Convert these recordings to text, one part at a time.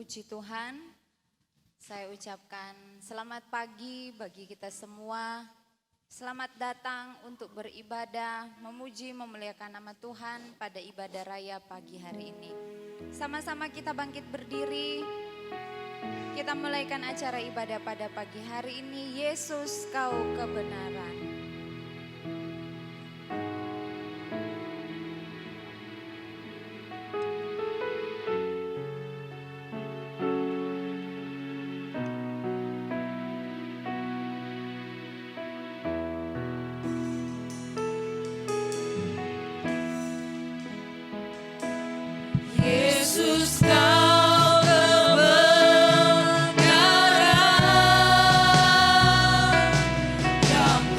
Puji Tuhan, saya ucapkan selamat pagi bagi kita semua. Selamat datang untuk beribadah, memuji, memuliakan nama Tuhan pada ibadah raya pagi hari ini. Sama-sama kita bangkit berdiri, kita mulaikan acara ibadah pada pagi hari ini. Yesus, Kau kebenaran. Yesus Kau kebenaran yang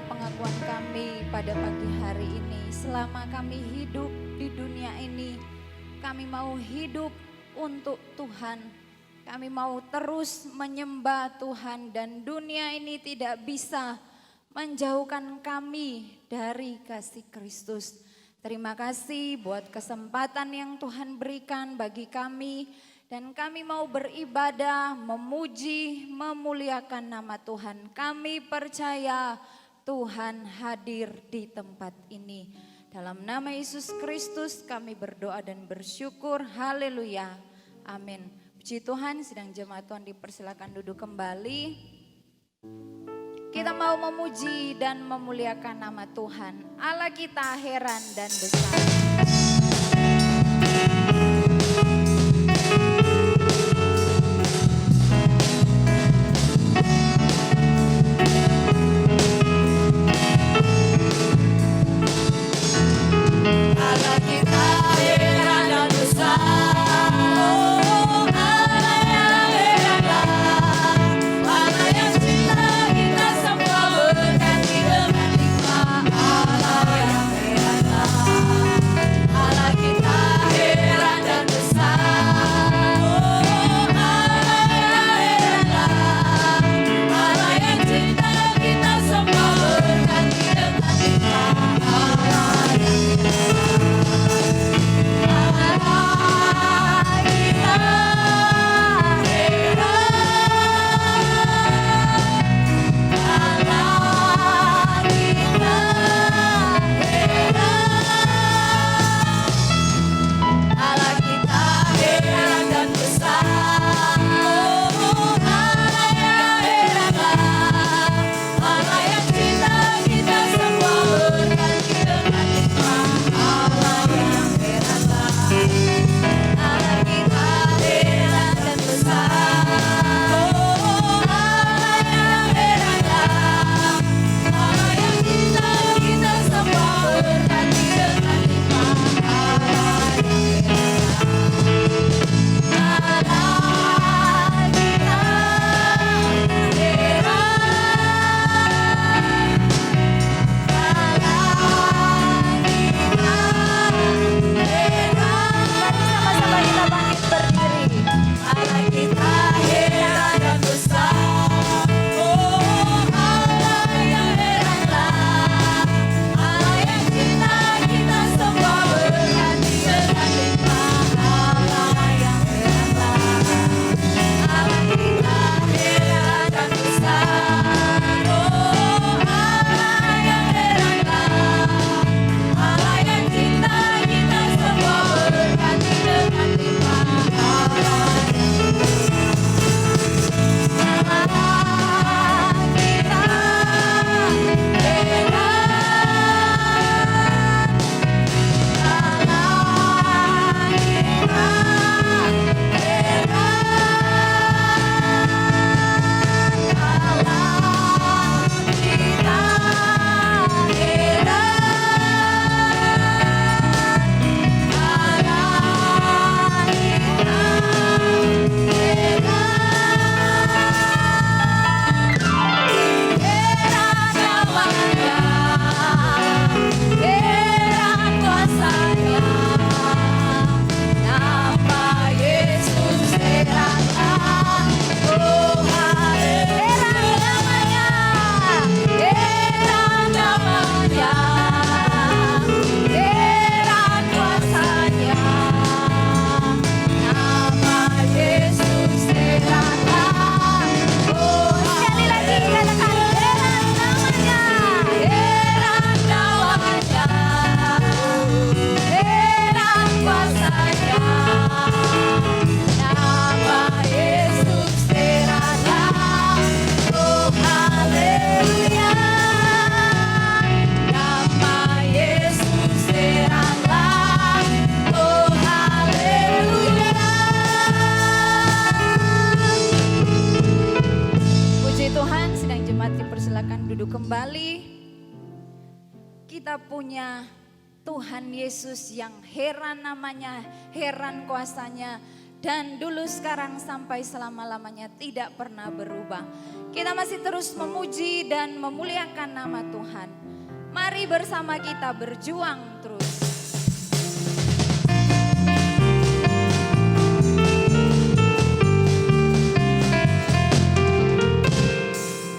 adalah pengakuan kami pada pagi hari ini. Selama kami hidup di dunia ini, kami mau hidup untuk Tuhan. Kami mau terus menyembah Tuhan dan dunia ini tidak bisa menjauhkan kami dari kasih Kristus. Terima kasih buat kesempatan yang Tuhan berikan bagi kami. Dan kami mau beribadah, memuji, memuliakan nama Tuhan. Kami percaya Tuhan hadir di tempat ini. Dalam nama Yesus Kristus kami berdoa dan bersyukur. Haleluya. Amin. Puji Tuhan, sedang jemaat Tuhan dipersilakan duduk kembali. Kita mau memuji dan memuliakan nama Tuhan. Allah kita heran dan besar. Tuhan Yesus yang heran namanya, heran kuasanya, dan dulu sekarang sampai selama-lamanya tidak pernah berubah. Kita masih terus memuji dan memuliakan nama Tuhan. Mari bersama kita berjuang terus.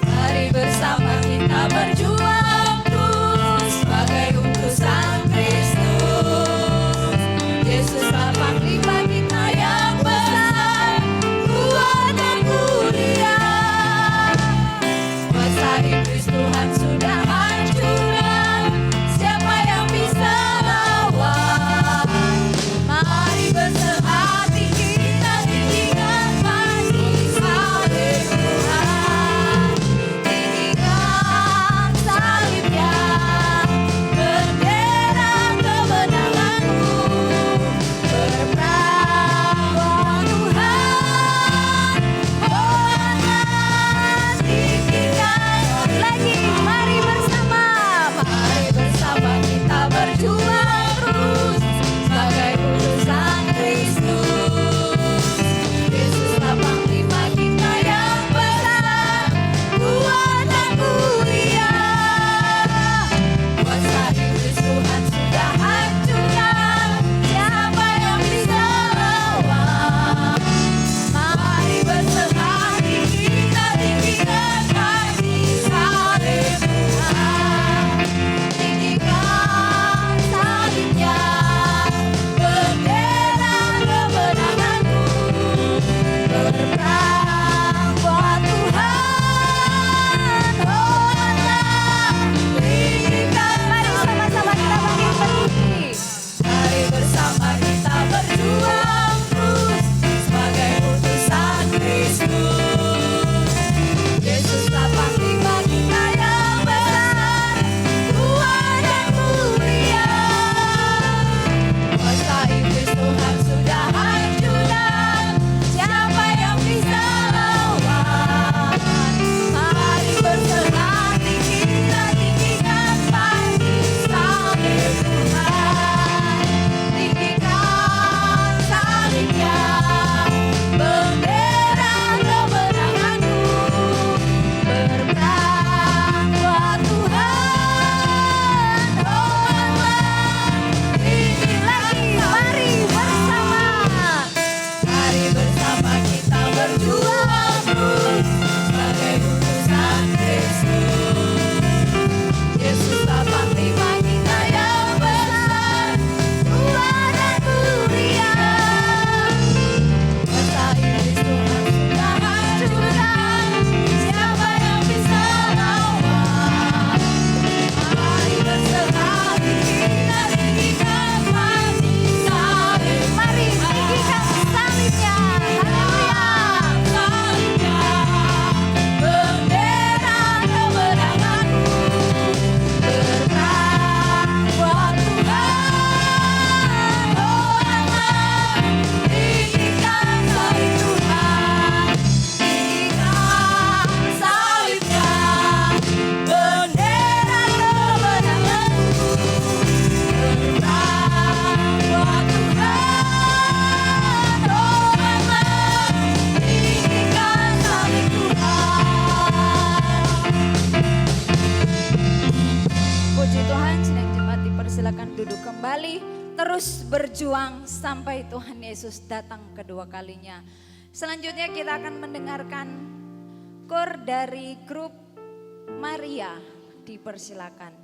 Mari bersama kita berjuang terus sebagai utusan Kristus. Yesuslah panglima kita yang besar, kuat dan mulia. Kuasa iblis Tuhan sudah hancurkan, siapa yang bisa lawan? Mari bersehati kita tinggikan kasih salib Tuhan, tinggikan salibnya, bendera kemenanganmu, berperang buat Tuhan. Oh Allah, tinggikan lagi, mari bersama kita berjuang terus sebagai utusan Kristus. Yesuslah panglima kita yang besar, kuat dan mulia. Kuasa iblis Tuhan sudah hancurkan, siapa yang bisa lawan? Mari bersehati kita tinggikan kasih salib Tuhan, tinggikan salibnya, bendera kemenanganmu, berperang buat Tuhan. Oh Allah, tinggikan. Mari sama-sama kita bangkit berdiri. Mari bersama kita berjuang terus sebagai utusan Kristus. Yesuslah panglima kita yang besar, kuat dan mulia. Kuasa iblis Tuhan sudah hancurkan, siapa yang bisa lawan? Mari bersehati kita tinggikan kasih salib Tuhan, tinggikan salibnya, bendera kemenanganmu, berperang buat Tuhan. Oh Allah, tinggi lagi, mari bersama kita berjuang terus sebagai utusan Kristus. Yesuslah panglima kita yang besar, kuat dan mulia. Kuasa iblis Tuhan sudah hancurkan, siapa yang bisa lawan? Mari bersehati kita tinggikan kasih salib. Mari tinggikan salibnya, haleluya. Bendera kemenanganmu, berperang buat Tuhan. Oh Allah, tinggikan salib Tuhan, tinggikan salibnya, bendera kemenanganmu, berperang buat Tuhan. Oh Allah, tinggikan salib Tuhan. Puji Tuhan, sidang jemaat dipersilakan duduk kembali. Terus berjuang sampai Tuhan Yesus datang kedua kalinya. Selanjutnya kita akan mendengarkan kor dari grup Maria. Dipersilakan.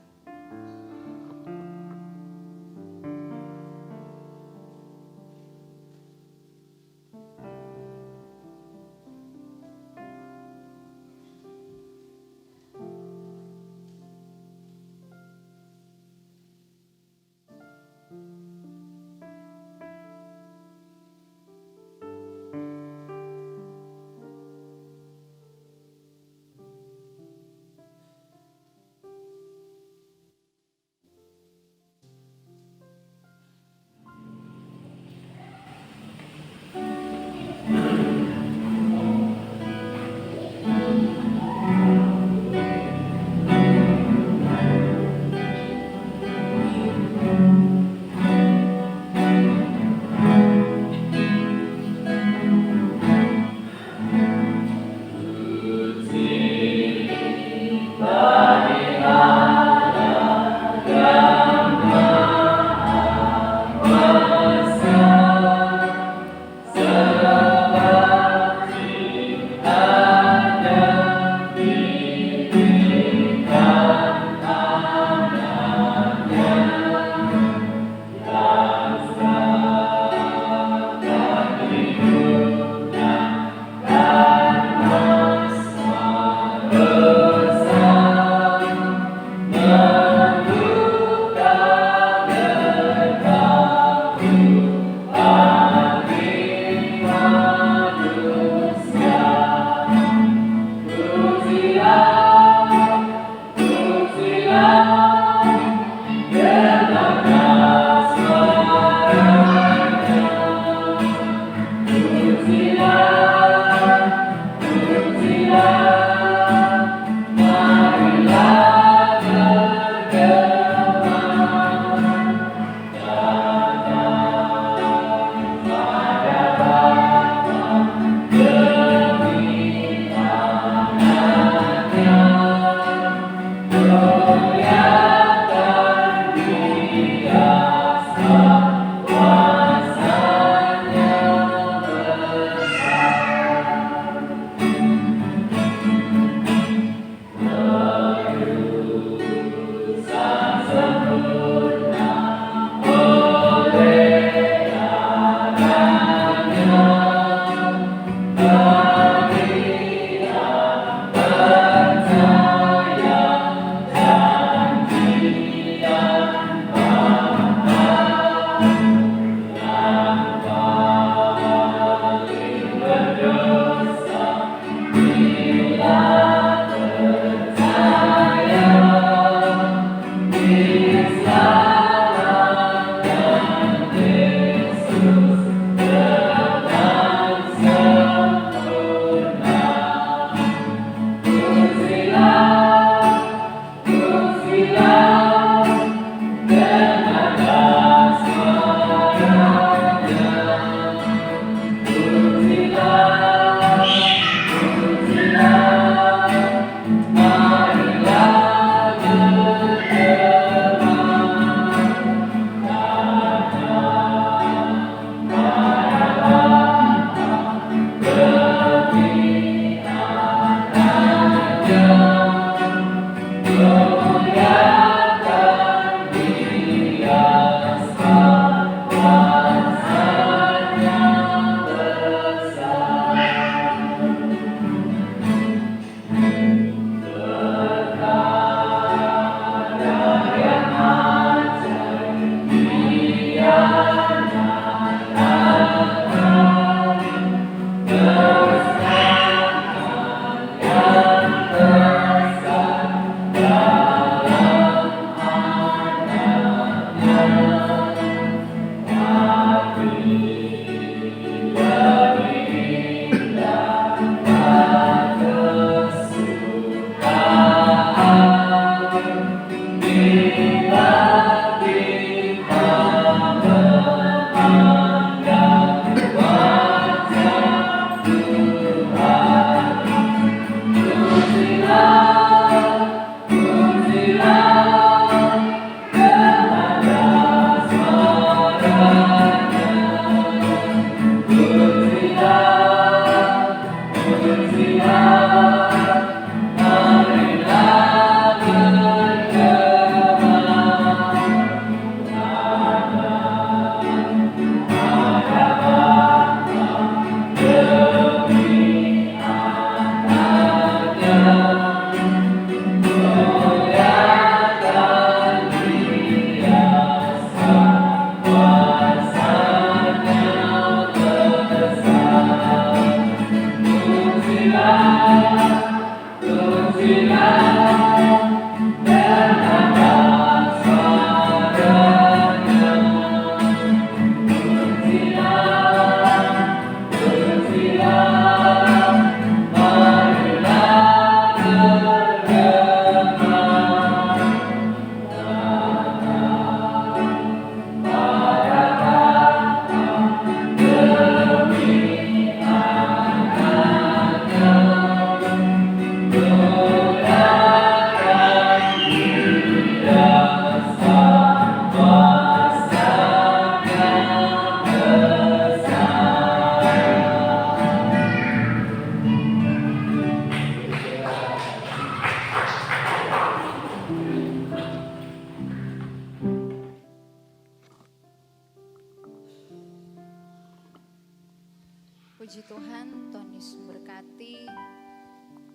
Puji Tuhan, Tuhan Yesus berkati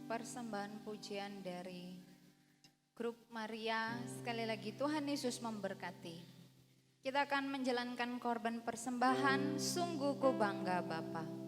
persembahan pujian dari grup Maria. Sekali lagi Tuhan Yesus memberkati. Kita akan menjalankan korban persembahan, sungguh ku bangga Bapa.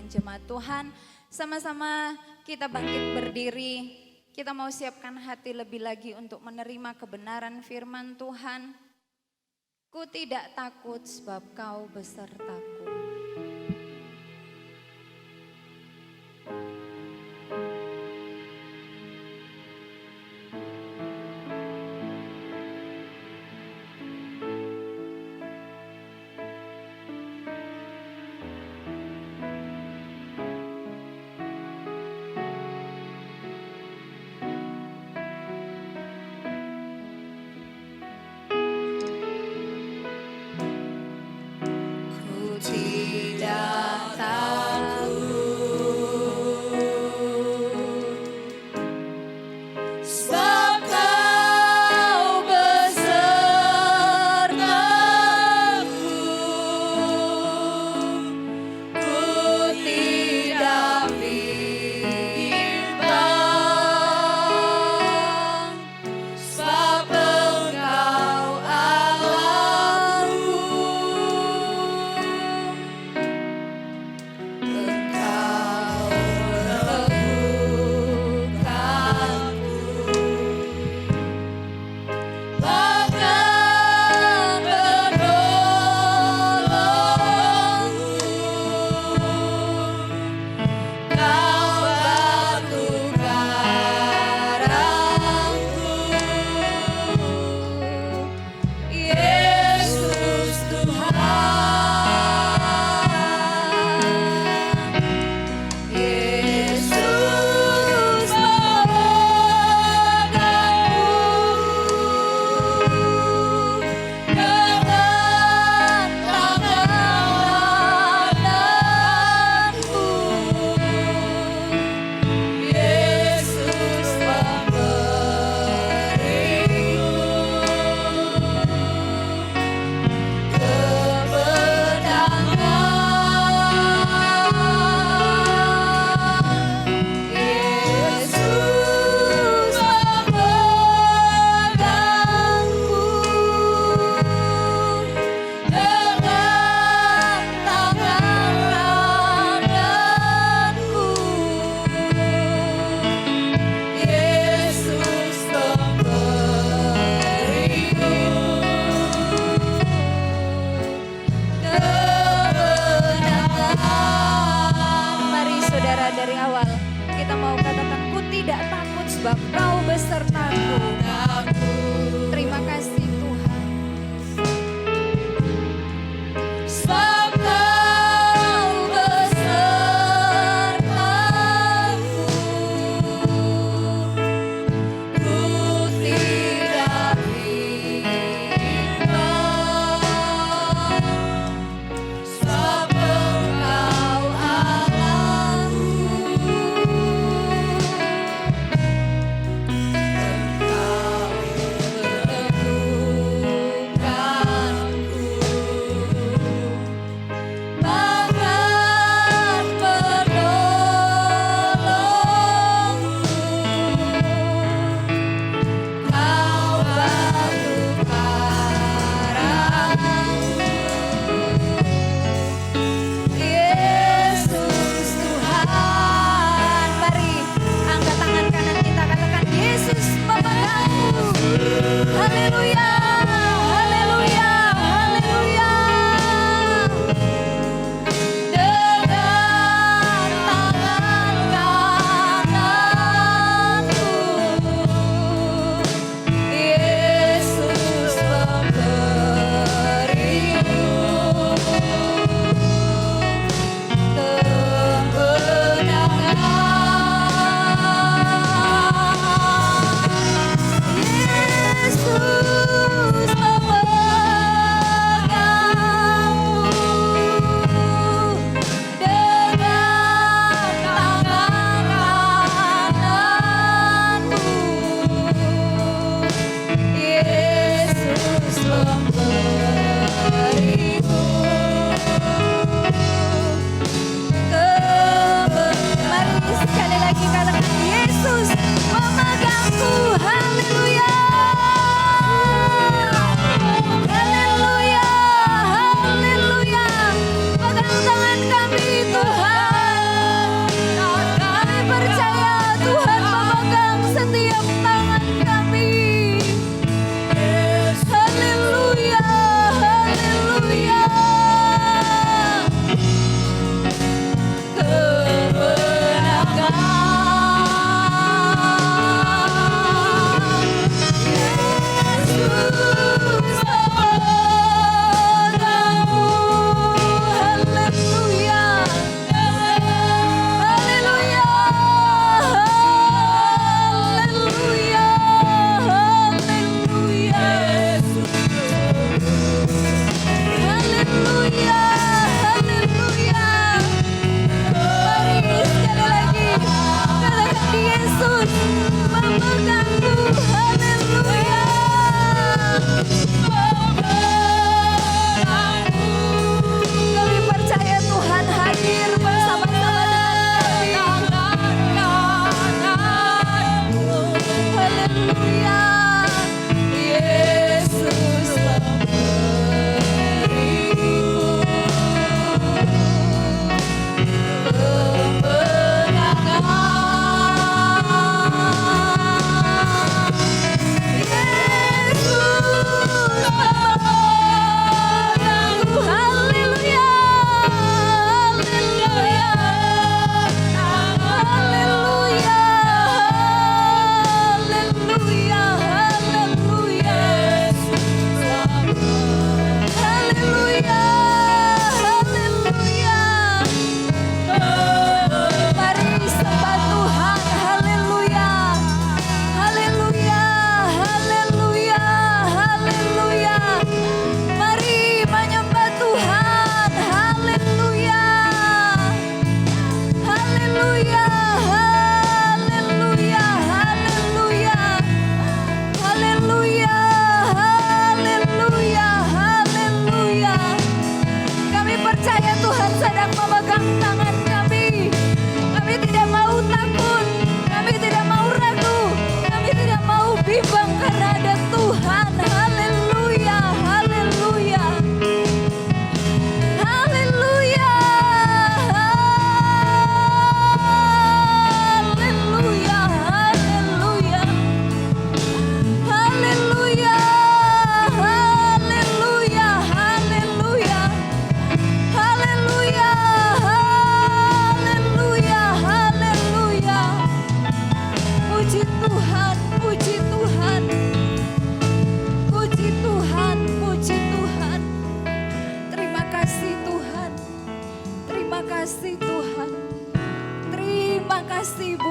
jemaat Tuhan. Sama-sama kita bangkit berdiri. Kita mau siapkan hati lebih lagi untuk menerima kebenaran firman Tuhan. Ku tidak takut sebab kau besertaku.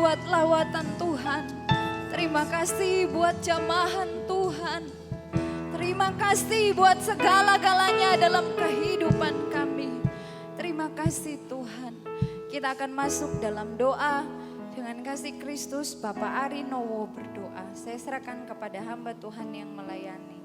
buat lawatan Tuhan. Terima kasih buat jamahan Tuhan. Terima kasih buat segala-galanya dalam kehidupan kami. Terima kasih Tuhan. Kita akan masuk dalam doa dengan kasih Kristus. Bapak Ari Nowo berdoa. Saya serahkan kepada hamba Tuhan yang melayani.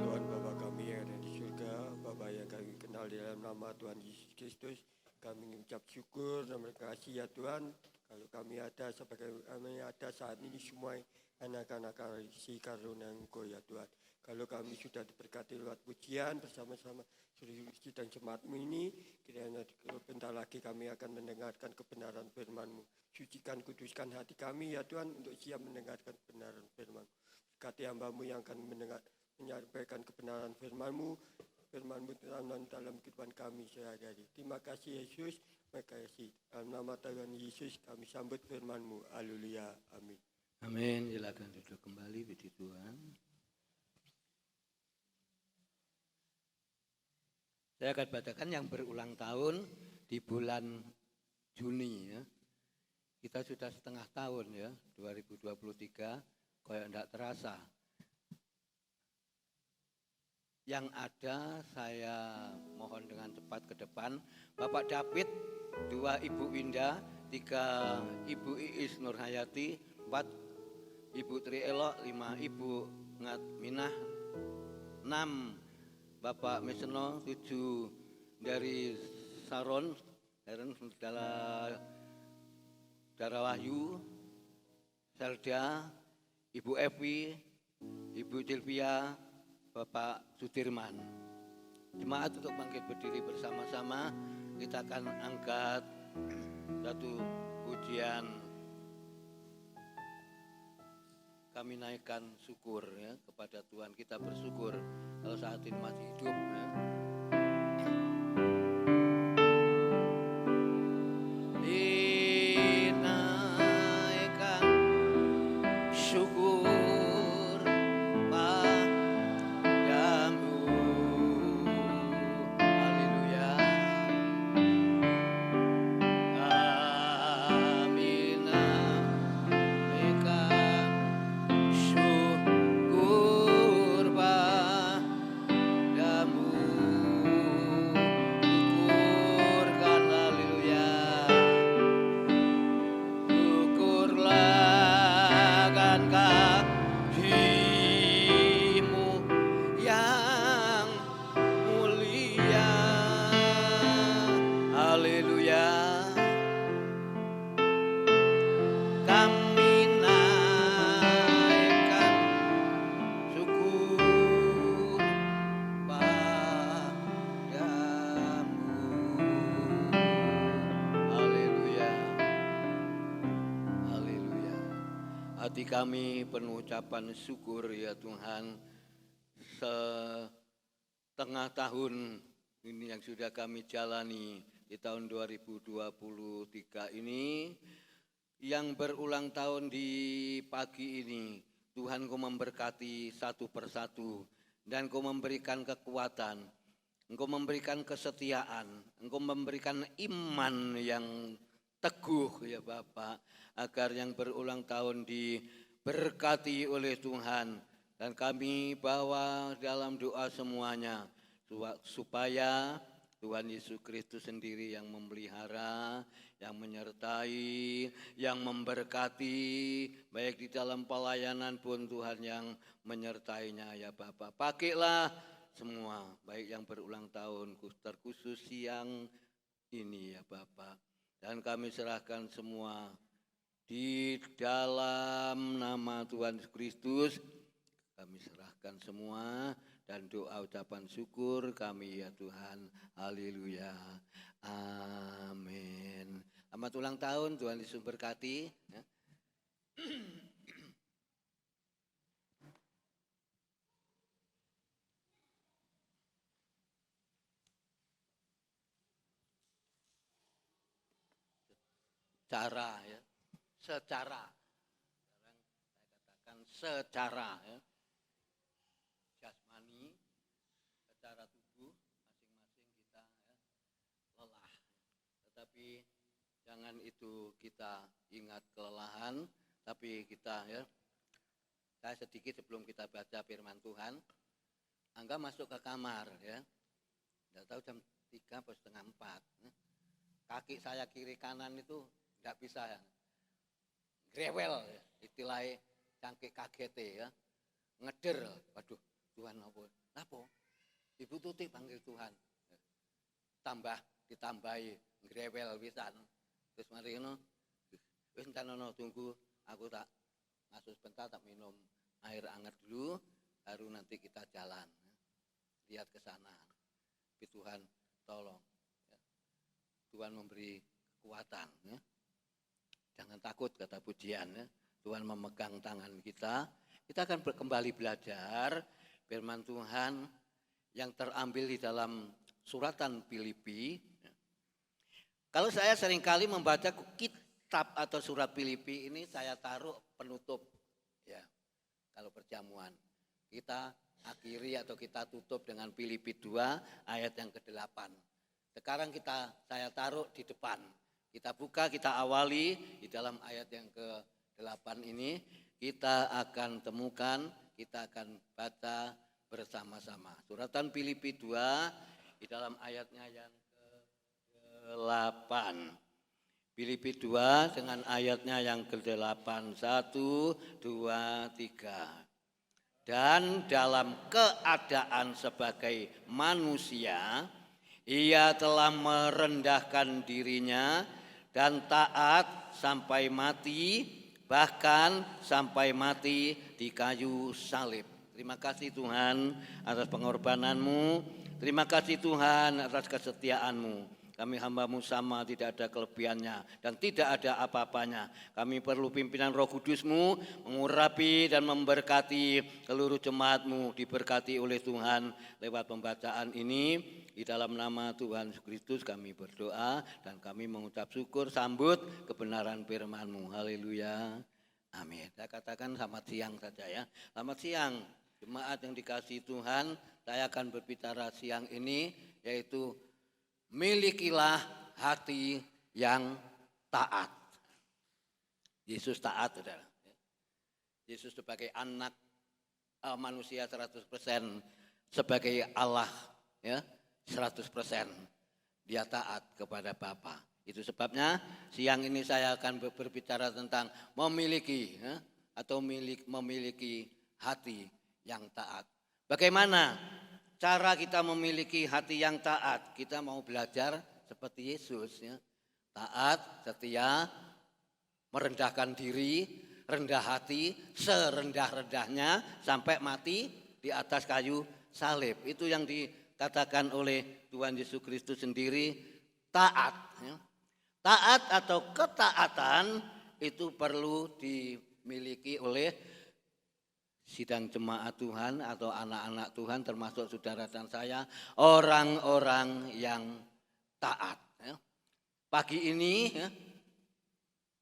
Tuhan Bapa kami yang ada di surga, Bapa yang kami kenal di dalam nama Tuhan Yesus Kristus, kami mengucap syukur dan terima kasih ya Tuhan. Kalau kami ada sebagai kami ada saat ini semua anak-anak si karunia Engkau ya Tuhan. Kalau kami sudah diberkati lewat pujian bersama-sama suci dan jemaat-Mu ini, kiranya bentar lagi kami akan mendengarkan kebenaran firman-Mu. Sucikan, kuduskan hati kami ya Tuhan untuk siap mendengarkan kebenaran firman-Mu. Berkati hamba-Mu yang akan menyampaikan kebenaran firman-Mu dalam kehidupan kami sehari-hari. Terima kasih Yesus, terima kasih. Dalam nama Tuhan Yesus kami sambut firman-Mu. Haleluya. Amin. Amin. Silakan duduk kembali, puji Tuhan. Saya akan bacakan yang berulang tahun di bulan Juni ya. Kita sudah setengah tahun ya, 2023, kayak enggak terasa. Yang ada saya mohon dengan cepat ke depan. Bapak David, 2 Ibu Indah, 3 Ibu Iis Nurhayati, 4 Ibu Tri Elok, 5 Ibu Ngat Minah, 6 Bapak Meseno, 7 dari Saron, Dara Wahyu, Selda, Ibu Evi, Ibu Silvia, Bapak Sudirman. Jemaat untuk bangkit berdiri bersama-sama, kita akan angkat satu pujian. Kami naikkan syukur ya kepada Tuhan, kita bersyukur kalau saat ini masih hidup ya. Dinaikkan syukur padamu. Haleluya. Kami naikkan syukur padamu. Syukurkan, haleluya. Syukurlah kan kasih-Mu yang mulia. Haleluya. Kami naikkan syukur padamu. Haleluya. Haleluya. Hati kami penuh ucapan syukur ya Tuhan. Setengah tahun ini yang sudah kami jalani di tahun 2023 ini, yang berulang tahun di pagi ini, Tuhan Kau memberkati satu persatu, dan Kau memberikan kekuatan, Engkau memberikan kesetiaan, Engkau memberikan iman yang teguh ya Bapak, agar yang berulang tahun diberkati oleh Tuhan. Dan kami bawa dalam doa semuanya, supaya Tuhan Yesus Kristus sendiri yang memelihara, yang menyertai, yang memberkati, baik di dalam pelayanan pun Tuhan yang menyertainya ya Bapak. Pakailah semua, baik yang berulang tahun, terkhusus siang ini ya Bapak. Dan kami serahkan semua di dalam nama Tuhan Yesus Kristus. Kami serahkan semua dan doa ucapan syukur kami ya Tuhan. Haleluya. Amin. Selamat ulang tahun, Tuhan Yesus berkati. Secara ya, secara. Sekarang saya katakan secara ya. Jasmani, secara tubuh masing-masing kita ya, lelah. Tetapi Jangan itu kita ingat kelelahan, tapi kita saya sedikit sebelum kita baca firman Tuhan, Angga masuk ke kamar ya. Tidak tahu jam 3 atau setengah 4. Kaki saya kiri kanan itu tidak bisa grewel, istilahnya cangkik kaget ya. Ngeder, waduh Tuhan apa? Ibu Tuti panggil Tuhan. Ditambahi grewel pisan. Terus mari ngono, wis entenono tunggu aku tak masuk sebentar tak minum air hangat dulu, baru nanti kita jalan. Lihat ke sana. Tapi Tuhan tolong. Tuhan memberi kekuatan. Jangan takut kata pujian. Tuhan memegang tangan kita. Kita akan kembali belajar firman Tuhan yang terambil di dalam suratan Filipi. Kalau saya seringkali membaca kitab atau surat Filipi ini saya taruh penutup. Ya, kalau perjamuan. Kita akhiri atau kita tutup dengan Filipi 2 ayat yang ke-8. Sekarang saya taruh di depan. Kita buka, kita awali di dalam ayat yang ke-8 ini. Kita akan temukan, kita akan baca bersama-sama. Suratan Filipi 2 di dalam ayatnya yang ke-8. Filipi 2 dengan ayatnya yang ke-8. 1, 2, 3. Dan dalam keadaan sebagai manusia, ia telah merendahkan dirinya dan taat sampai mati, bahkan sampai mati di kayu salib. Terima kasih Tuhan atas pengorbananmu. Terima kasih Tuhan atas kesetiaanmu. Kami hamba-Mu sama, tidak ada kelebihannya dan tidak ada apa-apanya. Kami perlu pimpinan Roh Kudus-Mu mengurapi dan memberkati seluruh jemaat-Mu. Diberkati oleh Tuhan lewat pembacaan ini. Di dalam nama Tuhan Yesus Kristus kami berdoa dan kami mengucap syukur sambut kebenaran firman-Mu. Haleluya. Amin. Saya katakan selamat siang saja ya. Selamat siang jemaat yang dikasihi Tuhan. Saya akan berbicara siang ini yaitu milikilah hati yang taat. Yesus taat, saudara. Yesus sebagai anak manusia 100%, sebagai Allah ya 100%. Dia taat kepada Bapa. Itu sebabnya siang ini saya akan berbicara tentang memiliki atau memiliki hati yang taat. Bagaimana cara kita memiliki hati yang taat? Kita mau belajar seperti Yesus ya. Taat, setia, merendahkan diri, rendah hati, serendah-rendahnya sampai mati di atas kayu salib. Itu yang dikatakan oleh Tuhan Yesus Kristus sendiri, taat ya. Taat atau ketaatan itu perlu dimiliki oleh sidang jemaat Tuhan atau anak-anak Tuhan termasuk saudara dan saya, orang-orang yang taat. Ya. Pagi ini ya,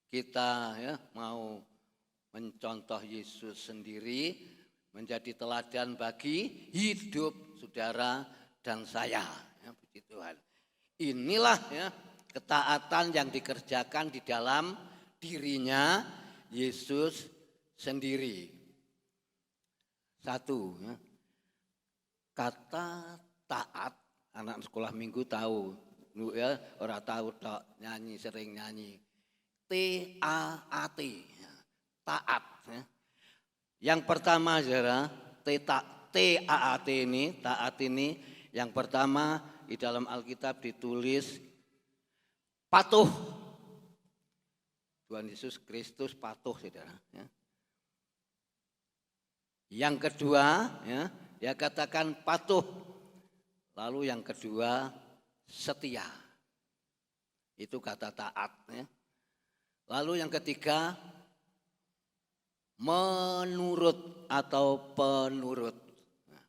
kita ya, mau mencontoh Yesus sendiri menjadi teladan bagi hidup saudara dan saya. Ya, puji Tuhan. Inilah ya, ketaatan yang dikerjakan di dalam dirinya Yesus sendiri. Satu, ya. Kata taat, anak sekolah minggu tahu, ya, orang tahu tak nyanyi, sering nyanyi. T-A-A-T, ya. Taat. Ya. Yang pertama, saudara, T-A-A-T ini, taat ini, yang pertama di dalam Alkitab ditulis patuh. Tuhan Yesus Kristus patuh, saudara. Ya. Yang kedua, ya, dia katakan patuh. Lalu yang kedua, setia. Itu kata taat. Ya. Lalu yang ketiga, menurut atau penurut. Nah.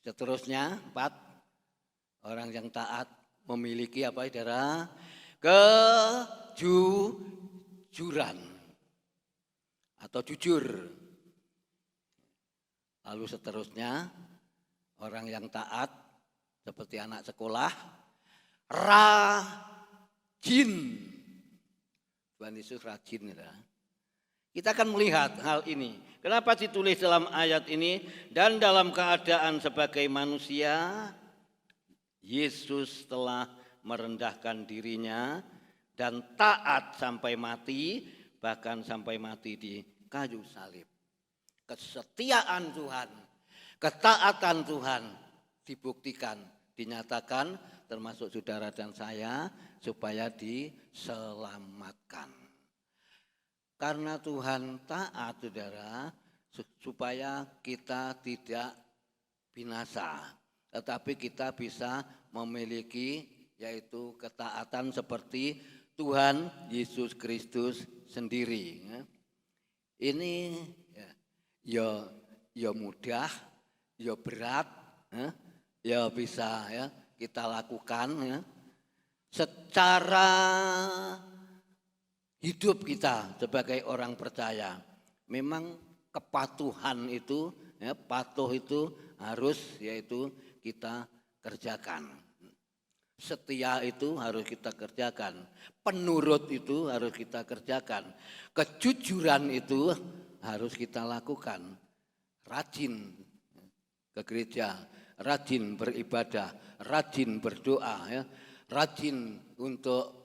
Seterusnya, 4, orang yang taat memiliki apa, saudara? Kejujuran atau jujur. Lalu seterusnya, orang yang taat seperti anak sekolah, rajin. Tuhan Yesus rajin. Ya. Kita akan melihat hal ini. Kenapa ditulis dalam ayat ini? Dan dalam keadaan sebagai manusia, Yesus telah merendahkan dirinya dan taat sampai mati, bahkan sampai mati di kayu salib. Kesetiaan Tuhan, ketaatan Tuhan dibuktikan, dinyatakan termasuk saudara dan saya supaya diselamatkan. Karena Tuhan taat, saudara, supaya kita tidak binasa, tetapi kita bisa memiliki yaitu ketaatan seperti Tuhan Yesus Kristus sendiri. Ini ya mudah, ya berat, ya bisa ya kita lakukan ya. Secara hidup kita sebagai orang percaya, memang kepatuhan itu, ya, patuh itu harus yaitu kita kerjakan. Setia itu harus kita kerjakan. Penurut itu harus kita kerjakan. Kejujuran itu harus kita lakukan. Rajin ke gereja, rajin beribadah, rajin berdoa, ya, rajin untuk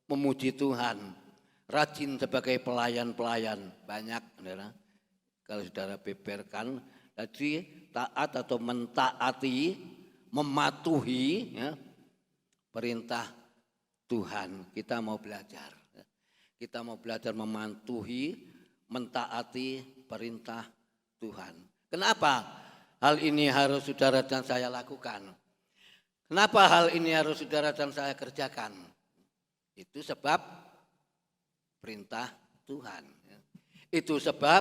memuji Tuhan, rajin sebagai pelayan-pelayan. Banyak, saudara. Kalau saudara beberkan, tadi taat atau mentaati, mematuhi ya, perintah Tuhan. Kita mau belajar. Kita mau belajar mematuhi, mentaati perintah Tuhan. Kenapa hal ini harus saudara dan saya lakukan? Kenapa hal ini harus saudara dan saya kerjakan? Itu sebab perintah Tuhan. Itu sebab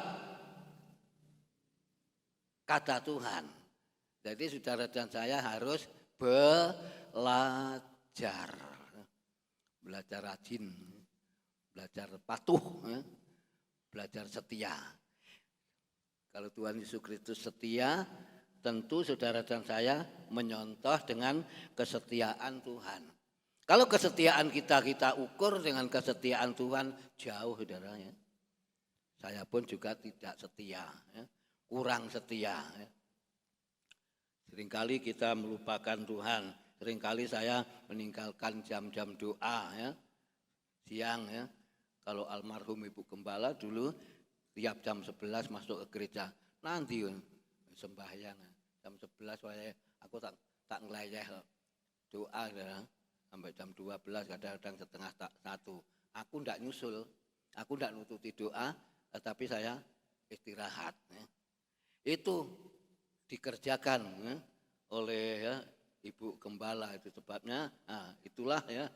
kata Tuhan. Jadi saudara dan saya harus belajar. Belajar rajin, belajar patuh, belajar setia. Kalau Tuhan Yesus Kristus setia, tentu saudara dan saya menyontoh dengan kesetiaan Tuhan. Kalau kesetiaan kita ukur dengan kesetiaan Tuhan, jauh saudara ya. Saya pun juga tidak setia, ya. Kurang setia. Ya. Seringkali kita melupakan Tuhan. Seringkali saya meninggalkan jam-jam doa ya. Siang ya. Kalau almarhum Ibu Gembala dulu tiap jam 11 masuk ke gereja. Nanti sembahyang. Jam 11 aku tak ngelayeh doa ya. Sampai jam 12 kadang-kadang setengah 1. Aku enggak nyusul. Aku enggak nututi doa, tetapi saya istirahat ya. Itu dikerjakan ya, oleh ya, Ibu Gembala. Itu sebabnya itulah ya,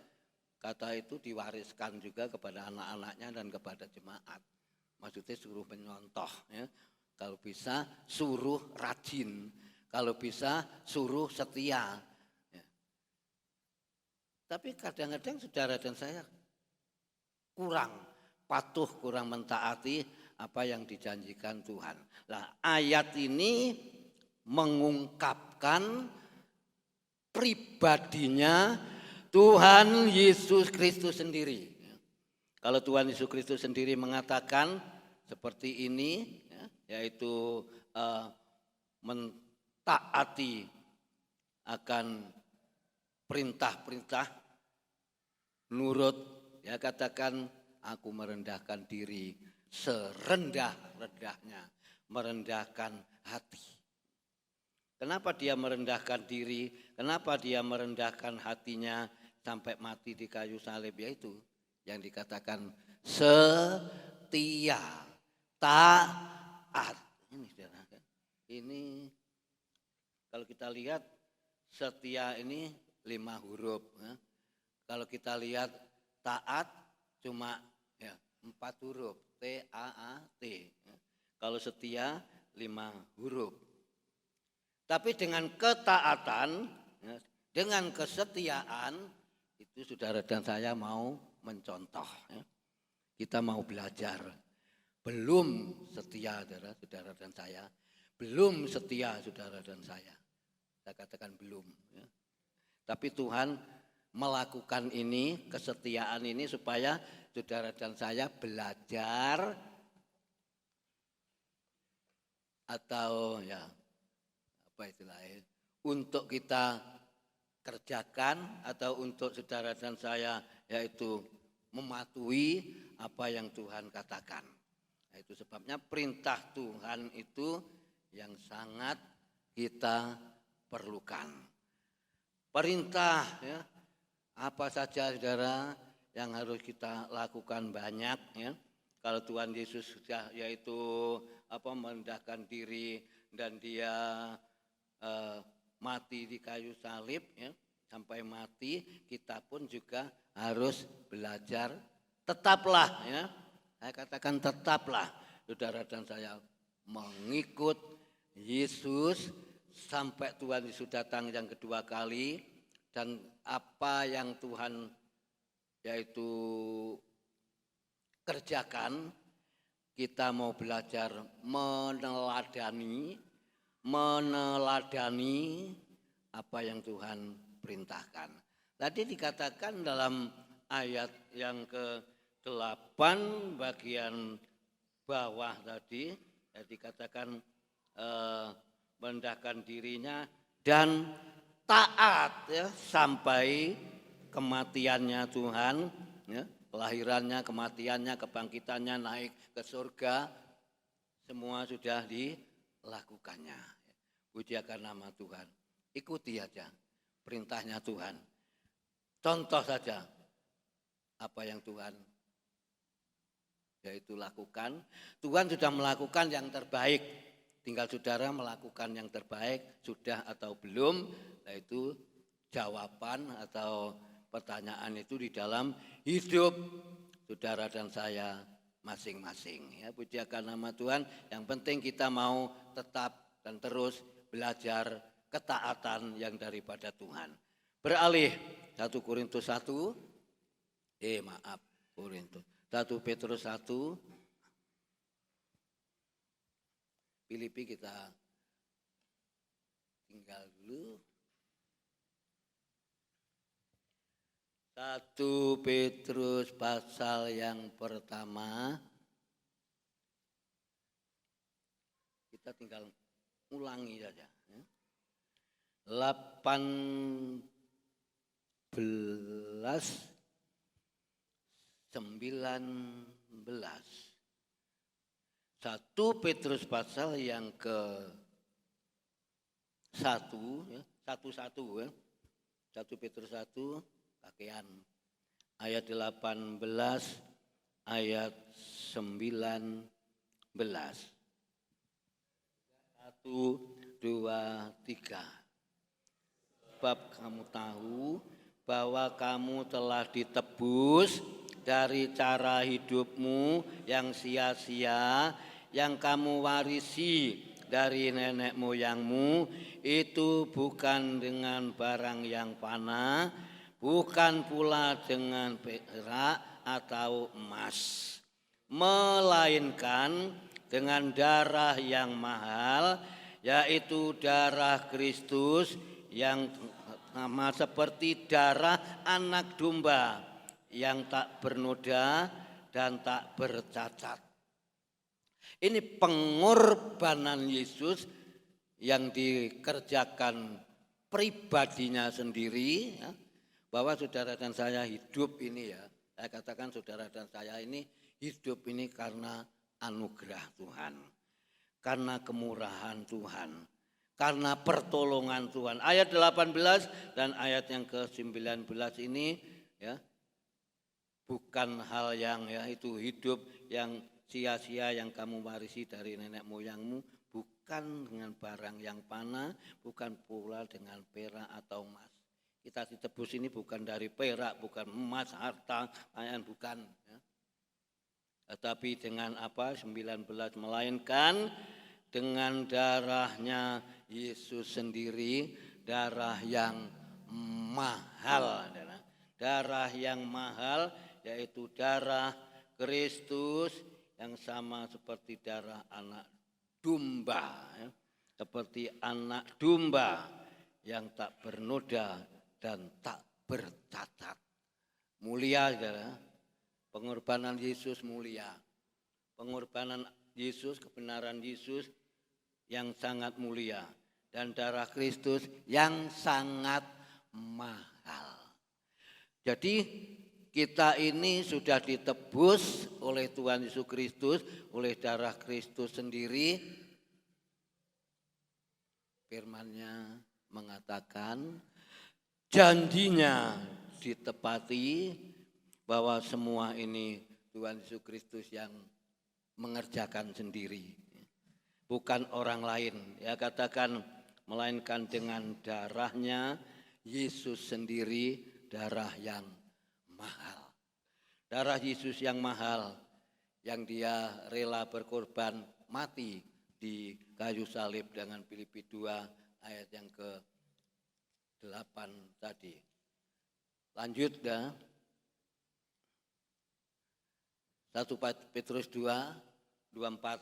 kata itu diwariskan juga kepada anak-anaknya dan kepada jemaat. Maksudnya suruh menyontoh ya. Kalau bisa suruh rajin, kalau bisa suruh setia ya. Tapi kadang-kadang saudara dan saya kurang patuh, kurang mentaati apa yang dijanjikan Tuhan. Nah, ayat ini mengungkapkan pribadinya Tuhan Yesus Kristus sendiri. Kalau Tuhan Yesus Kristus sendiri mengatakan seperti ini, yaitu mentaati akan perintah-perintah, nurut, ya katakan aku merendahkan diri serendah-rendahnya, merendahkan hati. Kenapa dia merendahkan diri? Kenapa dia merendahkan hatinya sampai mati di kayu salib? Yaitu yang dikatakan setia, taat. Ini kalau kita lihat setia ini 5 huruf. Ya. Kalau kita lihat taat cuma ya, 4 huruf. T-A-A-T. Ya. Kalau setia 5 huruf. Tapi dengan ketaatan, ya, dengan kesetiaan, itu saudara dan saya mau mencontoh. Ya. Kita mau belajar. Belum setia saudara dan saya. Belum setia saudara dan saya. Saya katakan belum. Ya. Tapi Tuhan melakukan ini, kesetiaan ini supaya saudara dan saya belajar atau ya apa istilahnya untuk kita kerjakan atau untuk saudara dan saya yaitu mematuhi apa yang Tuhan katakan. Nah, itu sebabnya perintah Tuhan itu yang sangat kita perlukan. Perintah ya, apa saja saudara yang harus kita lakukan banyak ya. Kalau Tuhan Yesus sudah yaitu merendahkan diri dan dia mati di kayu salib ya, sampai mati, kita pun juga harus belajar. Tetaplah ya, saya katakan tetaplah saudara dan saya mengikut Yesus sampai Tuhan Yesus datang yang kedua kali, dan apa yang Tuhan yaitu kerjakan, kita mau belajar meneladani apa yang Tuhan perintahkan. Tadi dikatakan dalam ayat yang ke-8 bagian bawah tadi, ya dikatakan merendahkan dirinya dan taat ya, sampai kematiannya Tuhan, ya, kelahirannya, kematiannya, kebangkitannya, naik ke surga, semua sudah dilakukannya. Pujiakan nama Tuhan. Ikuti aja perintahnya Tuhan. Contoh saja apa yang Tuhan yaitu lakukan. Tuhan sudah melakukan yang terbaik. Tinggal saudara melakukan yang terbaik sudah atau belum. Yaitu jawaban atau pertanyaan itu di dalam hidup saudara dan saya masing-masing. Ya, pujiakan nama Tuhan. Yang penting kita mau tetap dan terus belajar ketaatan yang daripada Tuhan. Beralih 1 Korintus 1. Korintus. 1 Petrus 1. Filipi kita tinggal dulu. 1 Petrus pasal yang pertama. Kita tinggal ulangi saja. 18 19. 1 Petrus pasal yang ke-1 ya, 1 ya. 1 Petrus 1 bagian ayat 18 ayat 19. 1 2 3. Sebab kamu tahu bahwa kamu telah ditebus dari cara hidupmu yang sia-sia yang kamu warisi dari nenek moyangmu, itu bukan dengan barang yang fana, bukan pula dengan perak atau emas, melainkan dengan darah yang mahal, yaitu darah Kristus yang sama seperti darah anak domba yang tak bernoda dan tak bercacat. Ini pengorbanan Yesus yang dikerjakan pribadinya sendiri, ya, bahwa saudara dan saya hidup ini ya, saya katakan saudara dan saya ini hidup ini karena anugerah Tuhan, karena kemurahan Tuhan, karena pertolongan Tuhan. Ayat 18 dan ayat yang ke-19 ini ya, bukan hal yang ya itu hidup yang sia-sia yang kamu warisi dari nenek moyangmu, bukan dengan barang yang fana, bukan pula dengan perak atau emas. Kita ditebus ini bukan dari perak, bukan emas, harta, kekayaan, bukan. Ya. Tetapi dengan apa? 19, melainkan dengan darahnya Yesus sendiri, darah yang mahal. Darah yang mahal yaitu darah Kristus yang sama seperti darah anak domba. Ya. Seperti anak domba yang tak bernoda dan tak bercacat. Mulia, saudara. Pengorbanan Yesus mulia. Pengorbanan Yesus, kebenaran Yesus yang sangat mulia. Dan darah Kristus yang sangat mahal. Jadi kita ini sudah ditebus oleh Tuhan Yesus Kristus, oleh darah Kristus sendiri. Firman-Nya mengatakan, janjinya ditepati bahwa semua ini Tuhan Yesus Kristus yang mengerjakan sendiri. Bukan orang lain, ya katakan, melainkan dengan darah-Nya Yesus sendiri, darah yang mahal. Darah Yesus yang mahal, yang Dia rela berkorban mati di kayu salib dengan Filipi 2 ayat yang ke-8 tadi. Lanjut dah. 1 Petrus 2, 24.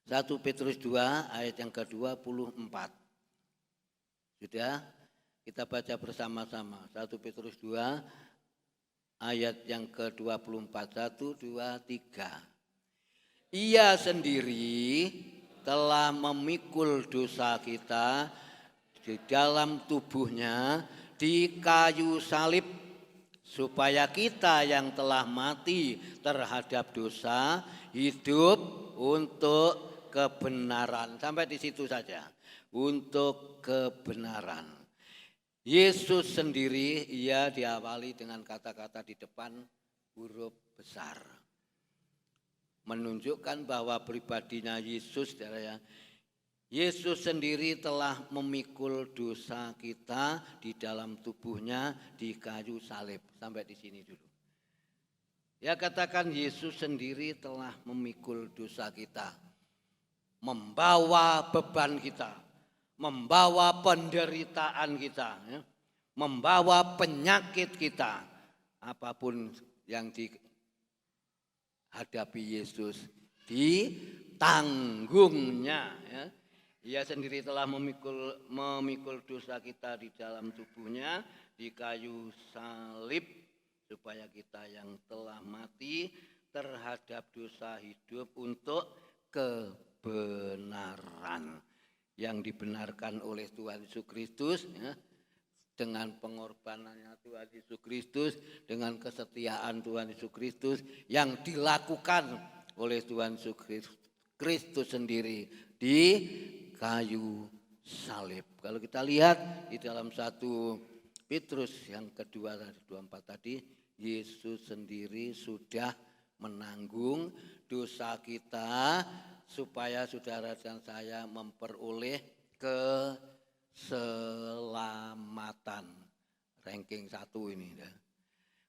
1 Petrus 2 ayat yang ke-24. Sudah kita baca bersama-sama. 1 Petrus 2 ayat yang ke-24. 1, 2, 3. Ia sendiri telah memikul dosa kita di dalam tubuhnya di kayu salib, supaya kita yang telah mati terhadap dosa hidup untuk kebenaran. Sampai di situ saja. Untuk kebenaran. Yesus sendiri, ia diawali dengan kata-kata di depan huruf besar. Menunjukkan bahwa pribadinya Yesus, Yesus sendiri telah memikul dosa kita di dalam tubuhnya di kayu salib. Sampai di sini dulu. Ya, katakan Yesus sendiri telah memikul dosa kita. Membawa beban kita. Membawa penderitaan kita. Membawa penyakit kita. Apapun yang dihadapi Yesus, ditanggungnya. Ia sendiri telah memikul dosa kita di dalam tubuhnya di kayu salib, supaya kita yang telah mati terhadap dosa hidup untuk kebenaran. Yang dibenarkan oleh Tuhan Yesus Kristus, dengan pengorbanannya Tuhan Yesus Kristus, dengan kesetiaan Tuhan Yesus Kristus yang dilakukan oleh Tuhan Yesus Kristus sendiri di kayu salib. Kalau kita lihat di dalam 1 Petrus yang kedua dari 24 tadi, Yesus sendiri sudah menanggung dosa kita supaya saudara dan saya memperoleh keselamatan. Ranking 1 ini.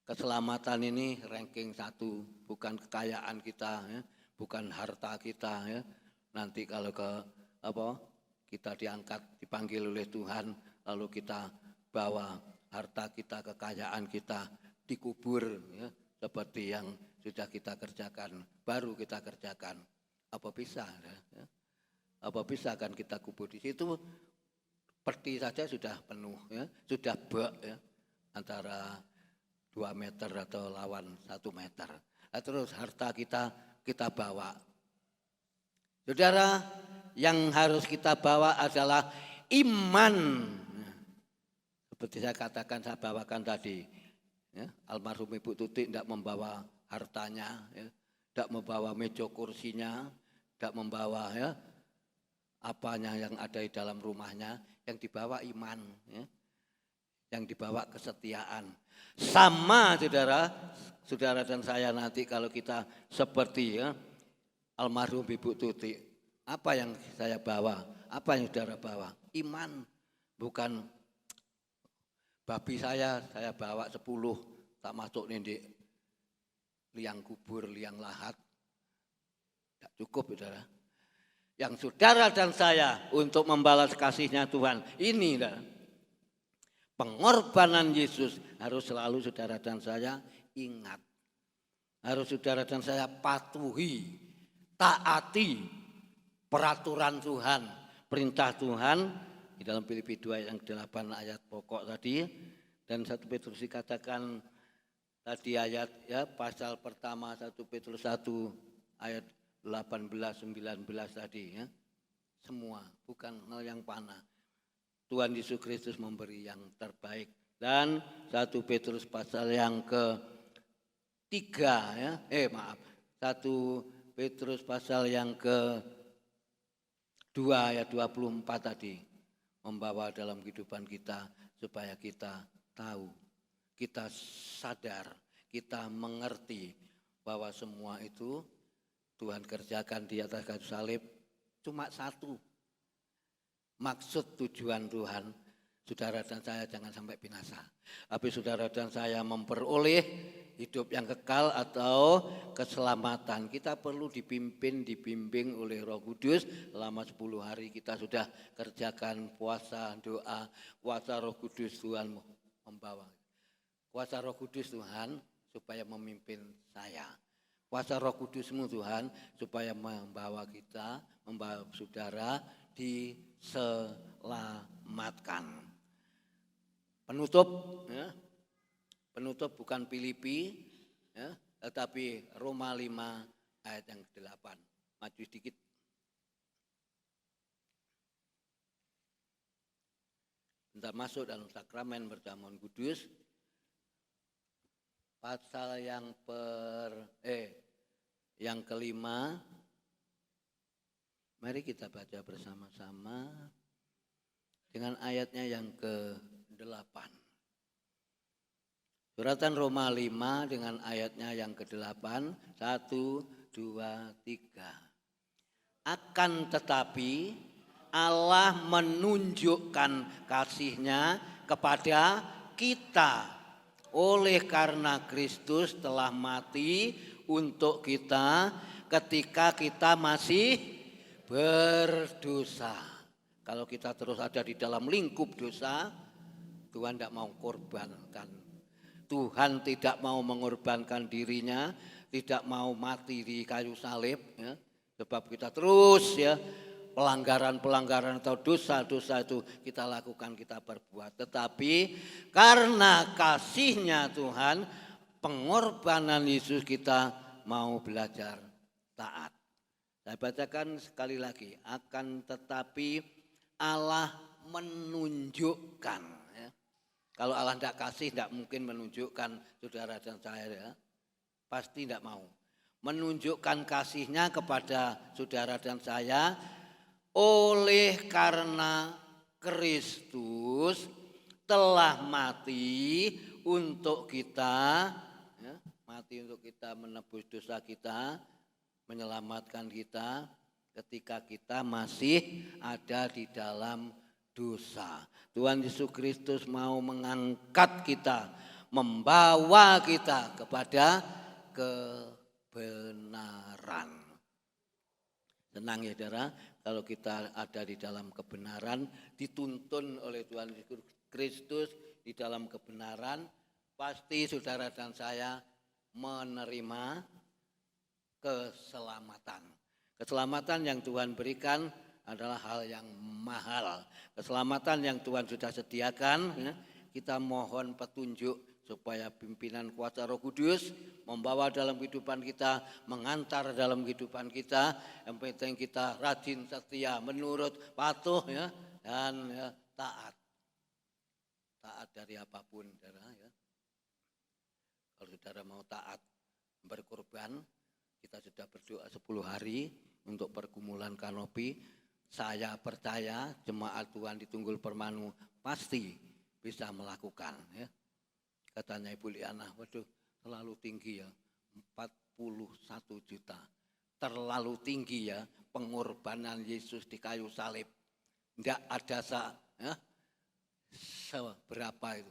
Keselamatan ini ranking 1, bukan kekayaan kita, bukan harta kita. Nanti kalau kita diangkat, dipanggil oleh Tuhan, lalu kita bawa harta kita, kekayaan kita dikubur, seperti yang sudah kita kerjakan, baru kita kerjakan. Apa bisa? Apa bisa akan kita kubur di situ? Peti saja sudah penuh, sudah bak, antara 2 meter atau lawan 1 meter. Nah, terus harta kita bawa. Saudara, yang harus kita bawa adalah iman. Seperti saya katakan, saya bawakan tadi. Almarhum Ibu Tuti tidak membawa hartanya, tidak membawa meja kursinya, tidak membawa apanya yang ada di dalam rumahnya. Yang dibawa iman, yang dibawa kesetiaan. Sama saudara dan saya nanti kalau kita seperti almarhum Ibu Tuti. Apa yang saya bawa? Apa yang saudara bawa? Iman. Bukan babi saya bawa 10, tak masuk di liang kubur, liang lahat. Tidak cukup, saudara. Yang saudara dan saya untuk membalas kasih-Nya Tuhan. Ini pengorbanan Yesus harus selalu saudara dan saya ingat. Harus saudara dan saya patuhi, taati peraturan Tuhan, perintah Tuhan di dalam Filipi 2 yang 8 ayat pokok tadi, dan 1 Petrus dikatakan tadi ayat ya pasal pertama 1 Petrus 1 ayat 18 19 tadi ya. Semua bukan hal yang panah. Tuhan Yesus Kristus memberi yang terbaik. Dan 1 Petrus pasal yang ketiga ya, 1 Petrus pasal yang ke-2 ayat 24 tadi membawa dalam kehidupan kita supaya kita tahu, kita sadar, kita mengerti bahwa semua itu Tuhan kerjakan di atas kayu salib cuma satu. Maksud tujuan Tuhan, saudara dan saya jangan sampai binasa. Tapi saudara dan saya memperoleh hidup yang kekal atau keselamatan. Kita perlu dibimbing oleh Roh Kudus. Selama 10 hari kita sudah kerjakan puasa, doa, kuasa Roh Kudus Tuhan membawa. Kuasa Roh Kudus Tuhan supaya memimpin saya. Kuasa Roh Kudus-Mu Tuhan supaya membawa kita, membawa saudara diselamatkan. Penutup ya. Penutup bukan Filipi ya, tetapi Roma 5 ayat yang ke-8. Maju sedikit. Bentar masuk dalam sakramen perjamuan kudus. Pasal yang yang kelima. Mari kita baca bersama-sama dengan ayatnya yang ke-8. Suratan Roma 5 dengan ayatnya yang ke-8. 1, 2, 3. Akan tetapi Allah menunjukkan kasih-Nya kepada kita oleh karena Kristus telah mati untuk kita ketika kita masih berdosa. Kalau kita terus ada di dalam lingkup dosa, Tuhan tidak mau korbankan. Tuhan tidak mau mengorbankan dirinya, tidak mau mati di kayu salib, ya. Sebab kita terus ya pelanggaran atau dosa-dosa itu kita lakukan, kita perbuat. Tetapi karena kasih-Nya Tuhan, pengorbanan Yesus, kita mau belajar taat. Saya bacakan sekali lagi. Akan tetapi Allah menunjukkan. Ya. Kalau Allah tidak kasih, tidak mungkin menunjukkan saudara dan saya. Ya. Pasti tidak mau. Menunjukkan kasih-Nya kepada saudara dan saya oleh karena Kristus telah mati untuk kita. Ya, mati untuk kita, menebus dosa kita, menyelamatkan kita ketika kita masih ada di dalam dosa. Tuhan Yesus Kristus mau mengangkat kita, membawa kita kepada kebenaran. Senang ya saudara, kalau kita ada di dalam kebenaran, dituntun oleh Tuhan Yesus Kristus di dalam kebenaran, pasti saudara dan saya menerima keselamatan. Keselamatan yang Tuhan berikan adalah hal yang mahal. Keselamatan yang Tuhan sudah sediakan, ya, kita mohon petunjuk supaya pimpinan kuasa Roh Kudus membawa dalam kehidupan kita, mengantar dalam kehidupan kita. Yang penting kita rajin, setia, menurut, patuh, ya, dan ya, taat. Taat dari apapun, saudara. Ya. Kalau saudara mau taat, berkorban, kita sudah berdoa 10 hari untuk pergumulan kanopi. Saya percaya jemaat Tuhan di Tunggul Permanu pasti bisa melakukan. Ya. Katanya Ibu Liana, waduh terlalu tinggi ya, 41 juta. Terlalu tinggi ya pengorbanan Yesus di kayu salib. Tidak ada seberapa itu.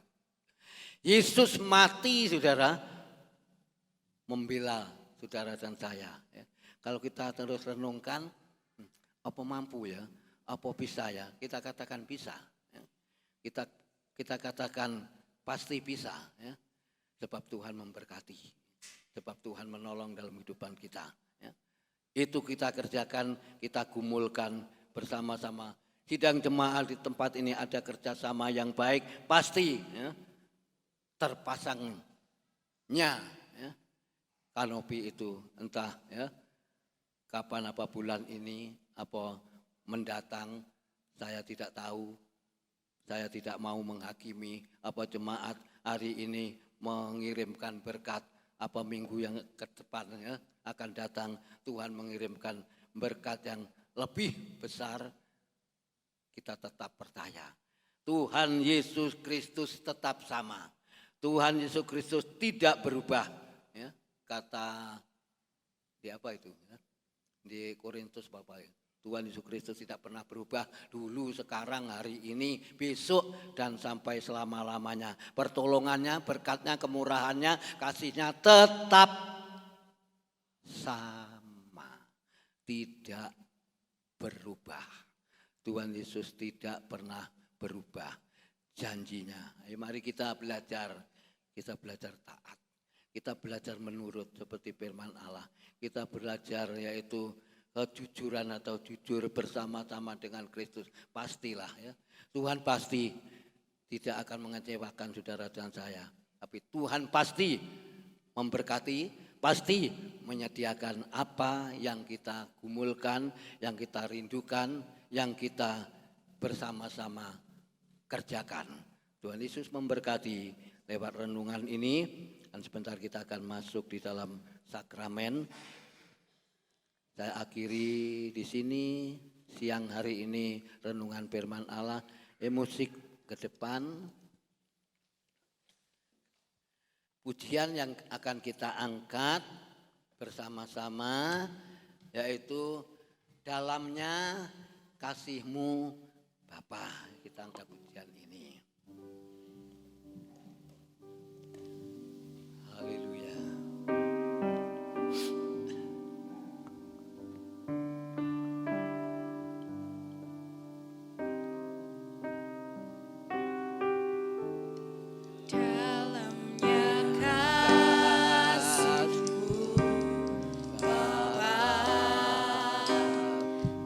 Yesus mati saudara, membela saudara dan saya. Ya. Kalau kita terus renungkan, apa mampu ya, apa bisa ya, kita katakan bisa. Ya. Kita katakan pasti bisa. Ya. Sebab Tuhan memberkati, sebab Tuhan menolong dalam kehidupan kita. Ya. Itu kita kerjakan, kita gumulkan bersama-sama sidang jemaat di tempat ini ada kerjasama yang baik, pasti ya, terpasangnya ya, kanopi itu entah ya kapan, apa bulan ini, apa mendatang, saya tidak tahu. Saya tidak mau menghakimi apa jemaat hari ini mengirimkan berkat, apa minggu yang ke depan ya, akan datang Tuhan mengirimkan berkat yang lebih besar. Kita tetap percaya Tuhan Yesus Kristus tetap sama. Tuhan Yesus Kristus tidak berubah ya. Kata di apa itu ya? Di Korintus Bapak ya. Tuhan Yesus Kristus tidak pernah berubah, dulu, sekarang, hari ini, besok, dan sampai selama-lamanya. Pertolongannya, berkatnya, kemurahannya, kasihnya tetap sama, tidak berubah. Tuhan Yesus tidak pernah berubah janjinya. Ayo mari kita belajar taat. Kita belajar menurut seperti firman Allah. Kita belajar yaitu kejujuran atau jujur bersama-sama dengan Kristus. Pastilah ya. Tuhan pasti tidak akan mengecewakan saudara dan saya. Tapi Tuhan pasti memberkati, pasti menyediakan apa yang kita gumulkan, yang kita rindukan, yang kita bersama-sama kerjakan. Tuhan Yesus memberkati lewat renungan ini. Dan sebentar kita akan masuk di dalam sakramen. Saya akhiri di sini siang hari ini renungan firman Allah. Musik ke depan. Pujian yang akan kita angkat bersama-sama yaitu dalamnya kasih-Mu Bapa. Kita angkat pujian ini. Haleluya.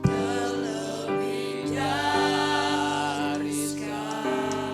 Terlebih dari sekarang.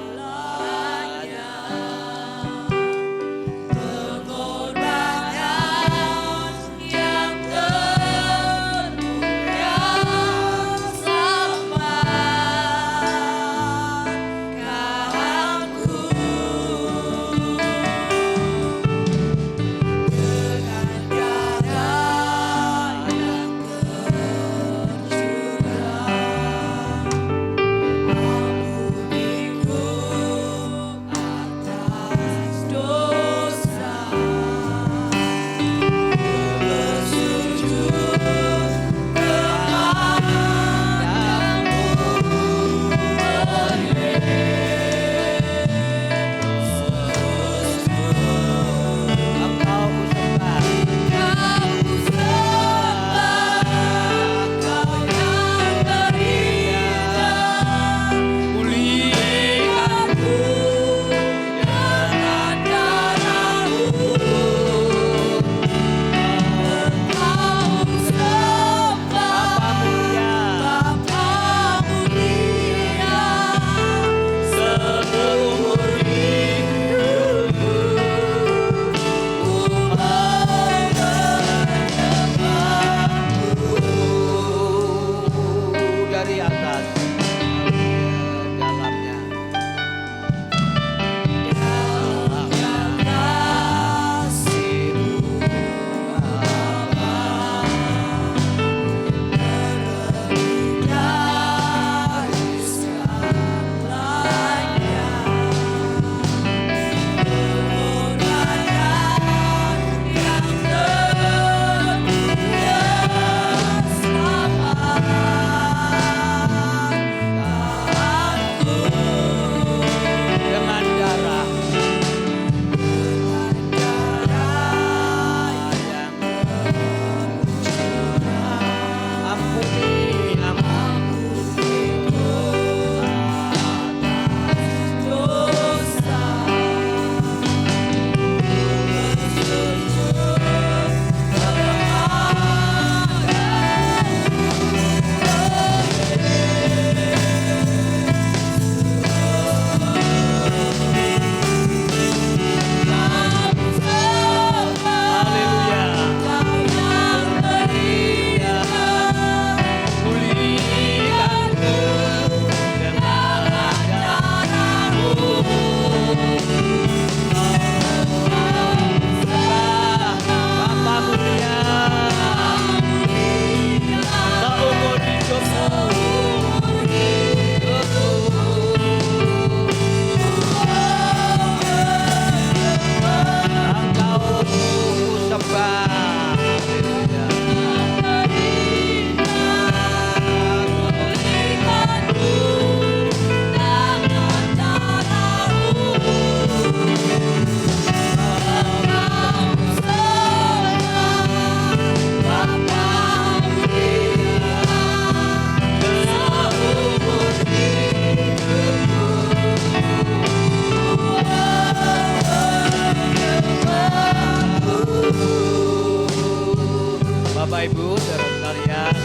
Bapak Ibu saudara sekalian,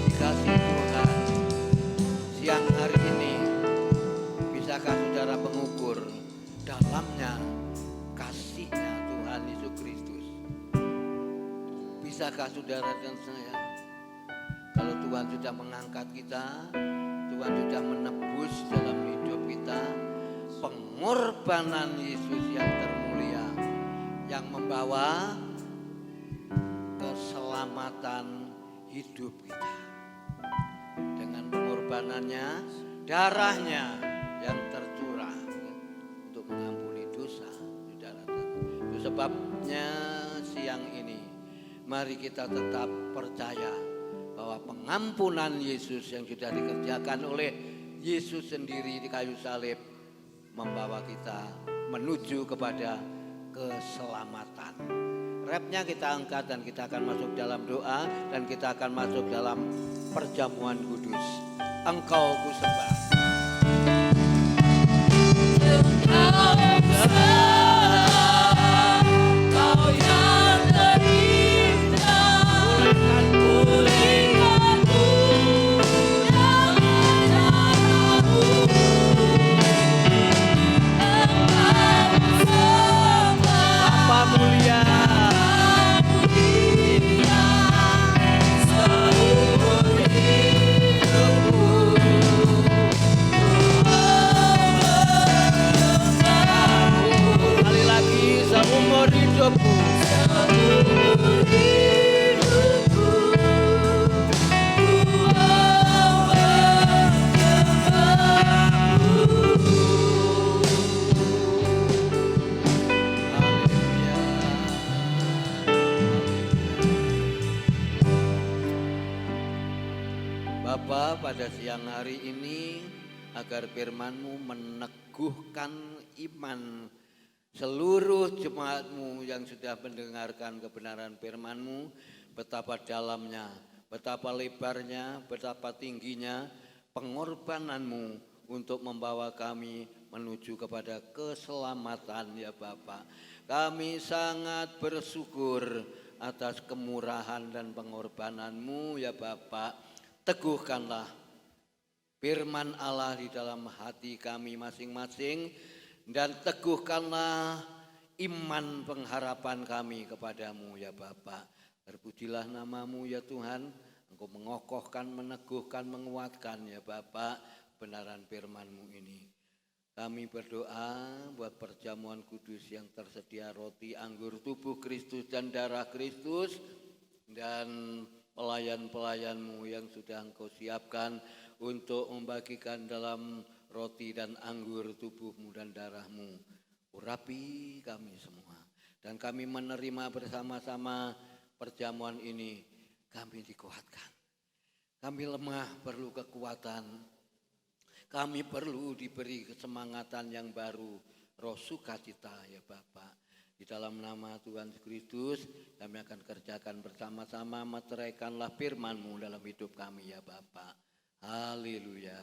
dikasih Tuhan, siang hari ini bisakah saudara mengukur dalamnya kasihnya Tuhan Yesus Kristus? Bisakah saudara dan saya, kalau Tuhan sudah mengangkat kita, Tuhan sudah menebus dalam hidup kita, pengorbanan Yesus yang termulia yang membawa keselamatan hidup kita. Dengan pengorbanannya, darahnya yang tercurah untuk mengampuni dosa. Itu sebabnya siang ini mari kita tetap percaya bahwa pengampunan Yesus yang sudah dikerjakan oleh Yesus sendiri di kayu salib membawa kita menuju kepada keselamatan. Rapnya kita angkat dan kita akan masuk dalam doa dan kita akan masuk dalam perjamuan kudus. Engkau ku sembah. Bapa, pada siang hari ini agar firman-Mu meneguhkan iman seluruh jemaat-Mu yang sudah mendengarkan kebenaran firman-Mu, betapa dalamnya, betapa lebarnya, betapa tingginya pengorbanan-Mu untuk membawa kami menuju kepada keselamatan ya Bapa. Kami sangat bersyukur atas kemurahan dan pengorbanan-Mu ya Bapa. Teguhkanlah firman Allah di dalam hati kami masing-masing dan teguhkanlah iman pengharapan kami kepadamu ya Bapa. Terpujilah namamu ya Tuhan, Engkau mengokohkan, meneguhkan, menguatkan ya Bapa benaran firman-Mu ini. Kami berdoa buat perjamuan kudus yang tersedia roti, anggur, tubuh Kristus dan darah Kristus, dan pelayan-pelayan-Mu yang sudah Engkau siapkan untuk membagikan dalam roti dan anggur tubuh-Mu dan darah-Mu. Urapi kami semua. Dan kami menerima bersama-sama perjamuan ini. Kami dikuatkan. Kami lemah, perlu kekuatan. Kami perlu diberi kesemangatan yang baru. Roh sukacita ya Bapak. Di dalam nama Tuhan Kristus kami akan kerjakan bersama-sama, meteraikanlah firman-Mu dalam hidup kami ya Bapa. Haleluya.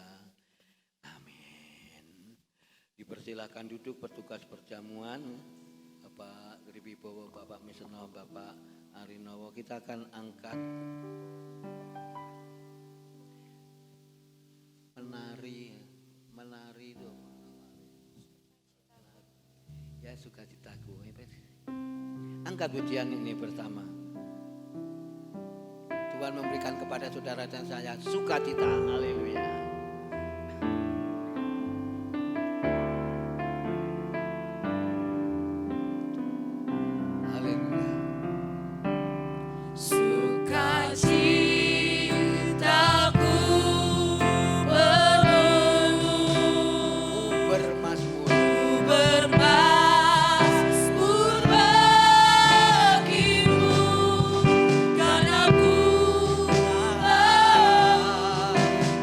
Amin. Dipersilakan duduk petugas perjamuan. Bapak Gribibowo, Bapak Miseno, Bapak Arinowo. Kita akan angkat menari itu. Ya sukacitaku. Angkat pujian ini bersama. Tuhan memberikan kepada saudara dan saya sukacita. Haleluya.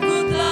Ku telah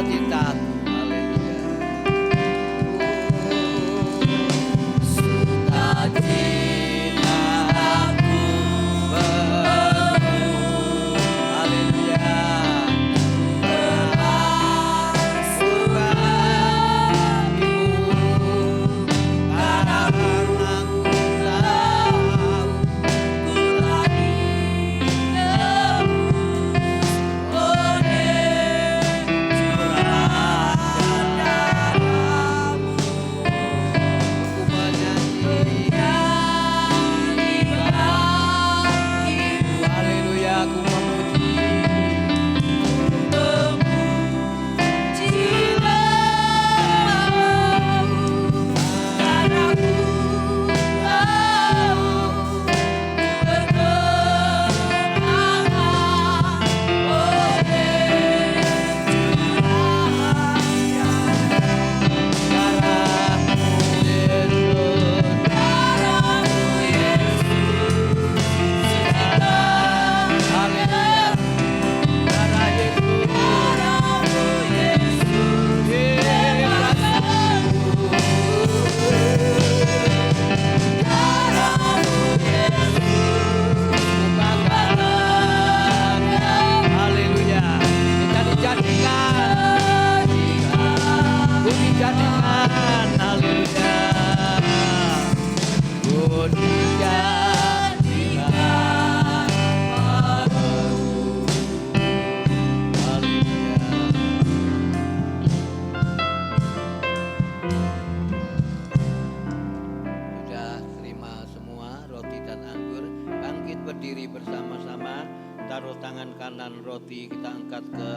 sukacitaku. Haleluya. Sukacitaku penuh. Haleluya. Haleluya, aku memuji. Haleluya. Kita dijadikan. Ku dijadikan. Haleluya. Ku dijadikan. Haleluya. Sudah terima semua roti dan anggur. Bangkit berdiri bersama-sama. Taruh tangan kanan roti, kita angkat ke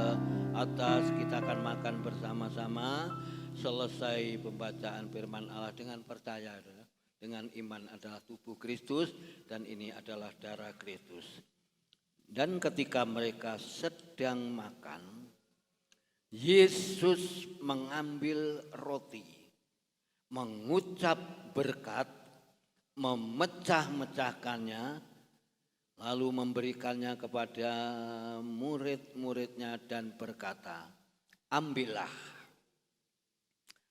atas. Kita akan makan bersama-sama. Selesai pembacaan firman Allah dengan percaya, dengan iman adalah tubuh Kristus dan ini adalah darah Kristus. Dan ketika mereka sedang makan, Yesus mengambil roti, mengucap berkat, memecah-mecahkannya, lalu memberikannya kepada murid-muridnya dan berkata, ambillah,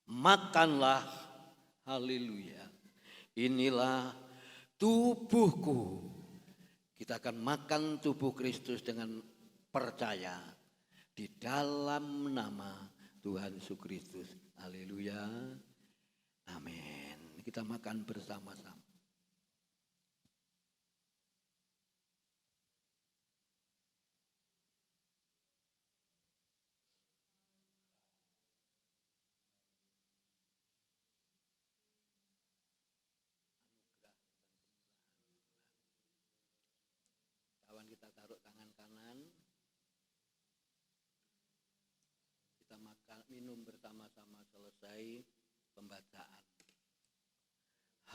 makanlah, haleluya, inilah tubuhku. Kita akan makan tubuh Kristus dengan percaya di dalam nama Tuhan Yesus Kristus. Haleluya. Amin. Kita makan bersama-sama. Kawan kita taruh tangan kanan. Kita makan, minum bersama-sama selesai pembacaan.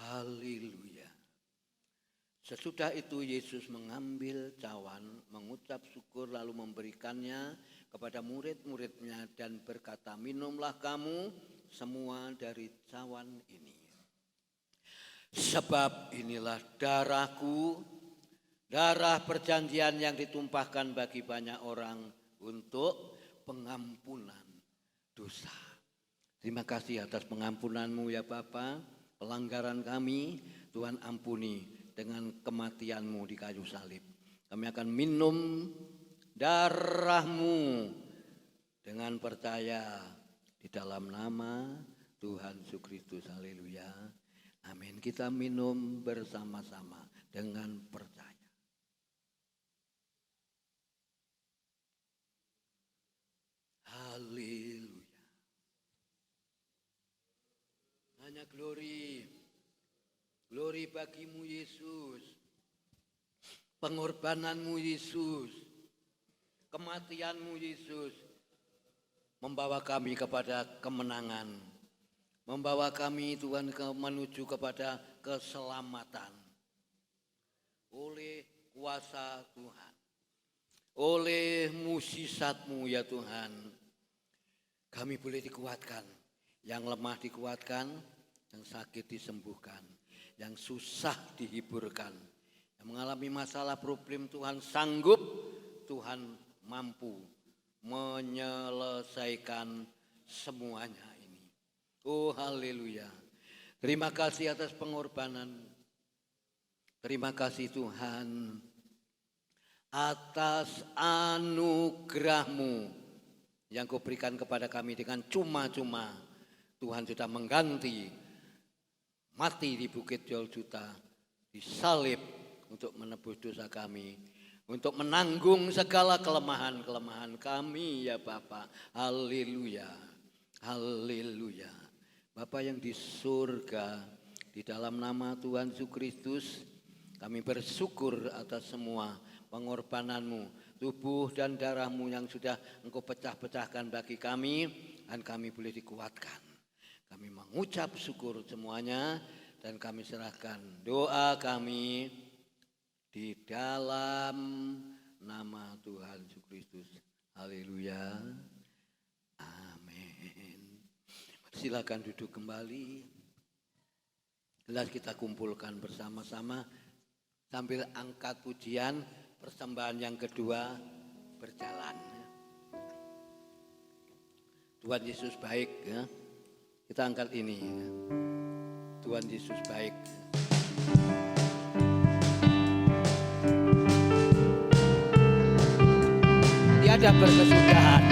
Haleluya. Sesudah itu Yesus mengambil cawan, mengucap syukur lalu memberikannya kepada murid-muridnya dan berkata, minumlah kamu semua dari cawan ini. Sebab inilah darahku, darah perjanjian yang ditumpahkan bagi banyak orang untuk pengampunan dosa. Terima kasih atas pengampunan-Mu ya Bapa. Pelanggaran kami Tuhan ampuni dengan kematian-Mu di kayu salib. Kami akan minum darah-Mu dengan percaya di dalam nama Tuhan Yesus Kristus. Haleluya. Amin. Kita minum bersama-sama dengan percaya. Haleluya. Hanya glory bagimu Yesus, pengorbananmu Yesus, kematianmu Yesus, membawa kami kepada kemenangan, membawa kami Tuhan menuju kepada keselamatan, oleh kuasa Tuhan, oleh mukjizat-Mu ya Tuhan, kami boleh dikuatkan, yang lemah dikuatkan, yang sakit disembuhkan, yang susah dihiburkan, yang mengalami masalah problem Tuhan sanggup, Tuhan mampu menyelesaikan. menyelesaikan semuanya ini. Oh haleluya. Terima kasih atas pengorbanan. Terima kasih Tuhan atas anugerah-Mu yang Kau berikan kepada kami dengan cuma-cuma. Tuhan sudah mengganti mati di Bukit Golgota, disalib untuk menebus dosa kami, untuk menanggung segala kelemahan-kelemahan kami ya Bapa. Haleluya. Haleluya. Bapa yang di surga, di dalam nama Tuhan Yesus Kristus, kami bersyukur atas semua pengorbanan-Mu, tubuh dan darah-Mu yang sudah Engkau pecah-pecahkan bagi kami, dan kami boleh dikuatkan. Kami mengucap syukur semuanya, dan kami serahkan doa kami di dalam nama Tuhan Yesus Kristus. Haleluya. Amin. Silakan duduk kembali. Gelas kita kumpulkan bersama-sama sambil angkat pujian. Persembahan yang kedua berjalan. Tuhan Yesus baik ya. Kita angkat ini ya. Tuhan Yesus baik. Tiada berkesudahan.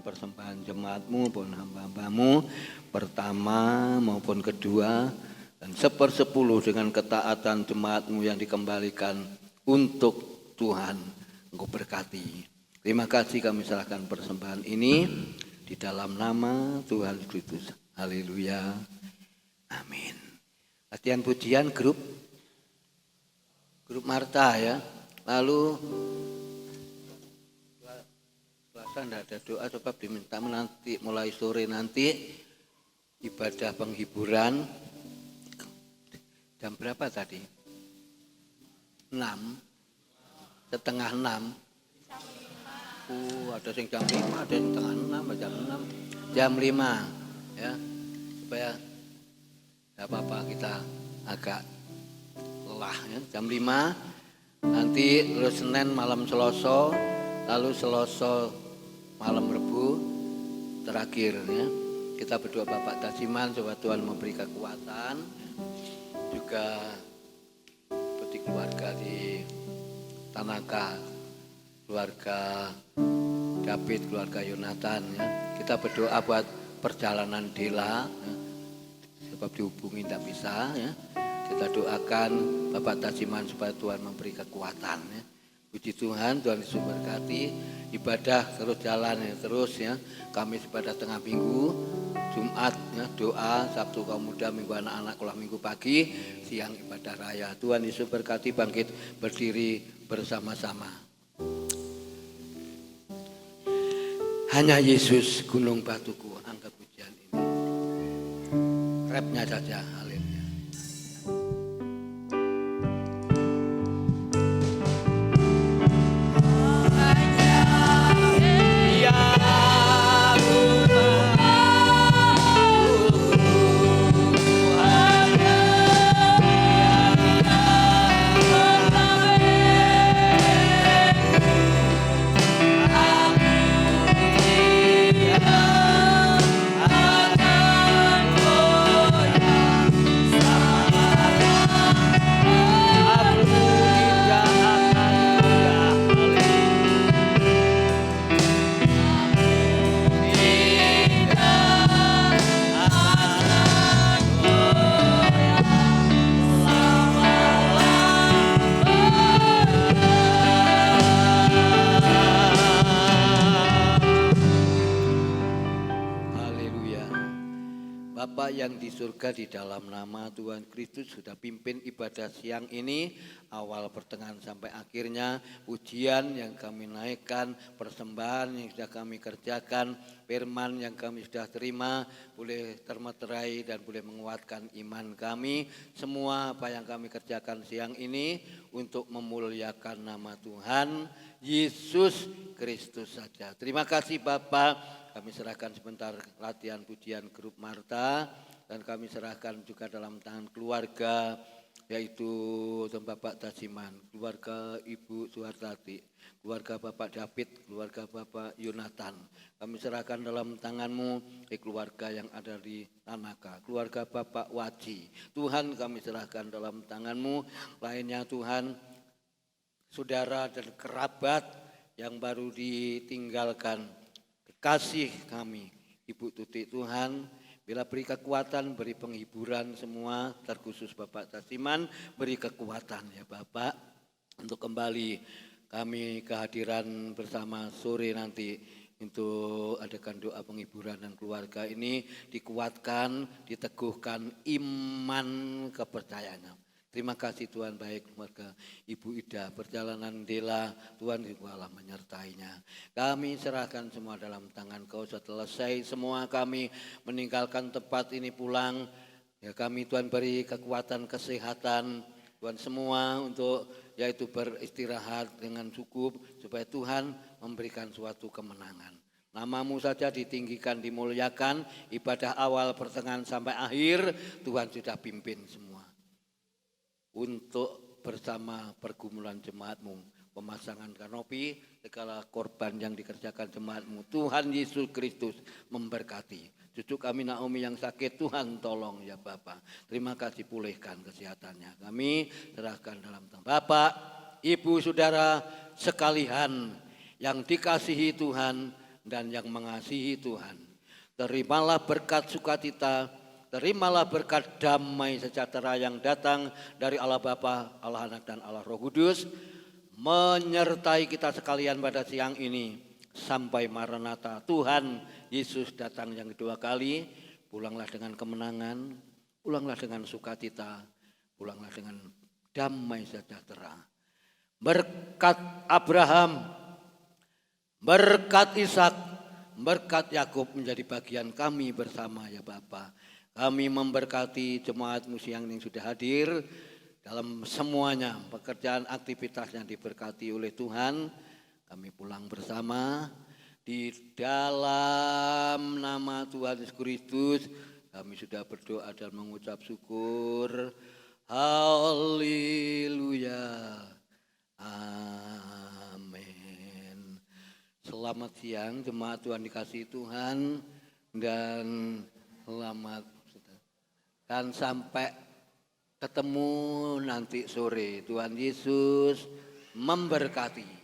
Persembahan jemaat-Mu maupun hamba-hamba-Mu pertama maupun kedua, dan 1/10 dengan ketaatan jemaat-Mu yang dikembalikan untuk Tuhan. Engkau berkati. Terima kasih, kami serahkan persembahan ini di dalam nama Tuhan Kristus. Haleluya. Amin. Latihan pujian grup Marta ya. Lalu tidak ada doa, coba diminta nanti mulai sore nanti ibadah penghiburan jam berapa tadi? 6, setengah 6. Ada yang jam 5, ada yang setengah 6, jam 6, jam 5 ya, supaya tidak apa-apa kita agak lelah ya. Jam 5 nanti terus Senin malam Selasa, lalu Selasa malam Rebu terakhir ya. Kita berdoa Bapak Tasiman supaya Tuhan memberi kekuatan, juga seperti keluarga di Tanaka, keluarga David, keluarga Yonatan ya. Kita berdoa buat perjalanan Dela ya. Sebab dihubungi tidak bisa ya. Kita doakan Bapak Tasiman supaya Tuhan memberi kekuatan ya. Puji Tuhan, Tuhan Yesus berkati. Ibadah terus jalan ya, terus ya. Kamis pada tengah minggu, Jumat ya, doa, Sabtu kaum muda, Minggu anak-anak sekolah Minggu pagi, siang ibadah raya. Tuhan Yesus berkati, bangkit berdiri bersama-sama. Hanya Yesus gunung batuku, angkat pujian ini. Rapnya saja, haleluya. Bapa yang di surga, di dalam nama Tuhan Kristus sudah pimpin ibadah siang ini, awal pertengahan sampai akhirnya, pujian yang kami naikkan, persembahan yang sudah kami kerjakan, firman yang kami sudah terima, boleh termeterai dan boleh menguatkan iman kami. Semua apa yang kami kerjakan siang ini untuk memuliakan nama Tuhan Yesus Kristus saja. Terima kasih Bapak. Kami serahkan sebentar latihan pujian grup Marta dan kami serahkan juga dalam tangan keluarga, yaitu Bapak Tasiman, keluarga Ibu Suhartati, keluarga Bapak David, keluarga Bapak Yonatan. Kami serahkan dalam tangan-Mu keluarga yang ada di Tanaka, keluarga Bapak Waji. Tuhan, kami serahkan dalam tangan-Mu. Lainnya Tuhan, saudara dan kerabat yang baru ditinggalkan, kasih kami, Ibu Tuti, Tuhan, bila beri kekuatan, beri penghiburan semua, terkhusus Bapak Tasiman, beri kekuatan ya Bapak, untuk kembali kami kehadiran bersama sore nanti, untuk adakan doa penghiburan dan keluarga ini, dikuatkan, diteguhkan iman kepercayaannya. Terima kasih Tuhan, baik keluarga Ibu Ida, perjalanan Dela, Tuhan Allah menyertainya. Kami serahkan semua dalam tangan Kau. Setelah selesai semua kami meninggalkan tempat ini pulang, ya kami Tuhan beri kekuatan, kesehatan, Tuhan semua untuk yaitu beristirahat dengan cukup, supaya Tuhan memberikan suatu kemenangan. Nama-Mu saja ditinggikan, dimuliakan, ibadah awal, pertengahan sampai akhir, Tuhan sudah pimpin semua. Untuk bersama pergumulan jemaat-Mu, pemasangan kanopi, segala korban yang dikerjakan jemaat-Mu, Tuhan Yesus Kristus memberkati. Cucu kami Naomi yang sakit, Tuhan tolong ya Bapak. Terima kasih, pulihkan kesehatannya. Kami serahkan dalam tangan Bapak, Ibu, Saudara sekalian yang dikasihi Tuhan dan yang mengasihi Tuhan. Terimalah berkat sukacita, terimalah berkat damai sejahtera yang datang dari Allah Bapa, Allah Anak dan Allah Roh Kudus, menyertai kita sekalian pada siang ini sampai Maranatha, Tuhan Yesus datang yang kedua kali. Pulanglah dengan kemenangan, pulanglah dengan sukacita, pulanglah dengan damai sejahtera. Berkat Abraham, berkat Ishak, berkat Yakub menjadi bagian kami bersama ya Bapa. Kami memberkati jemaat-Mu siang yang sudah hadir dalam semuanya, pekerjaan aktivitasnya diberkati oleh Tuhan. Kami pulang bersama di dalam nama Tuhan Yesus Kristus. Kami sudah berdoa dan mengucap syukur. Haleluya. Amin. Selamat siang jemaat Tuhan dikasihi Tuhan, dan selamat dan sampai ketemu nanti sore. Tuhan Yesus memberkati.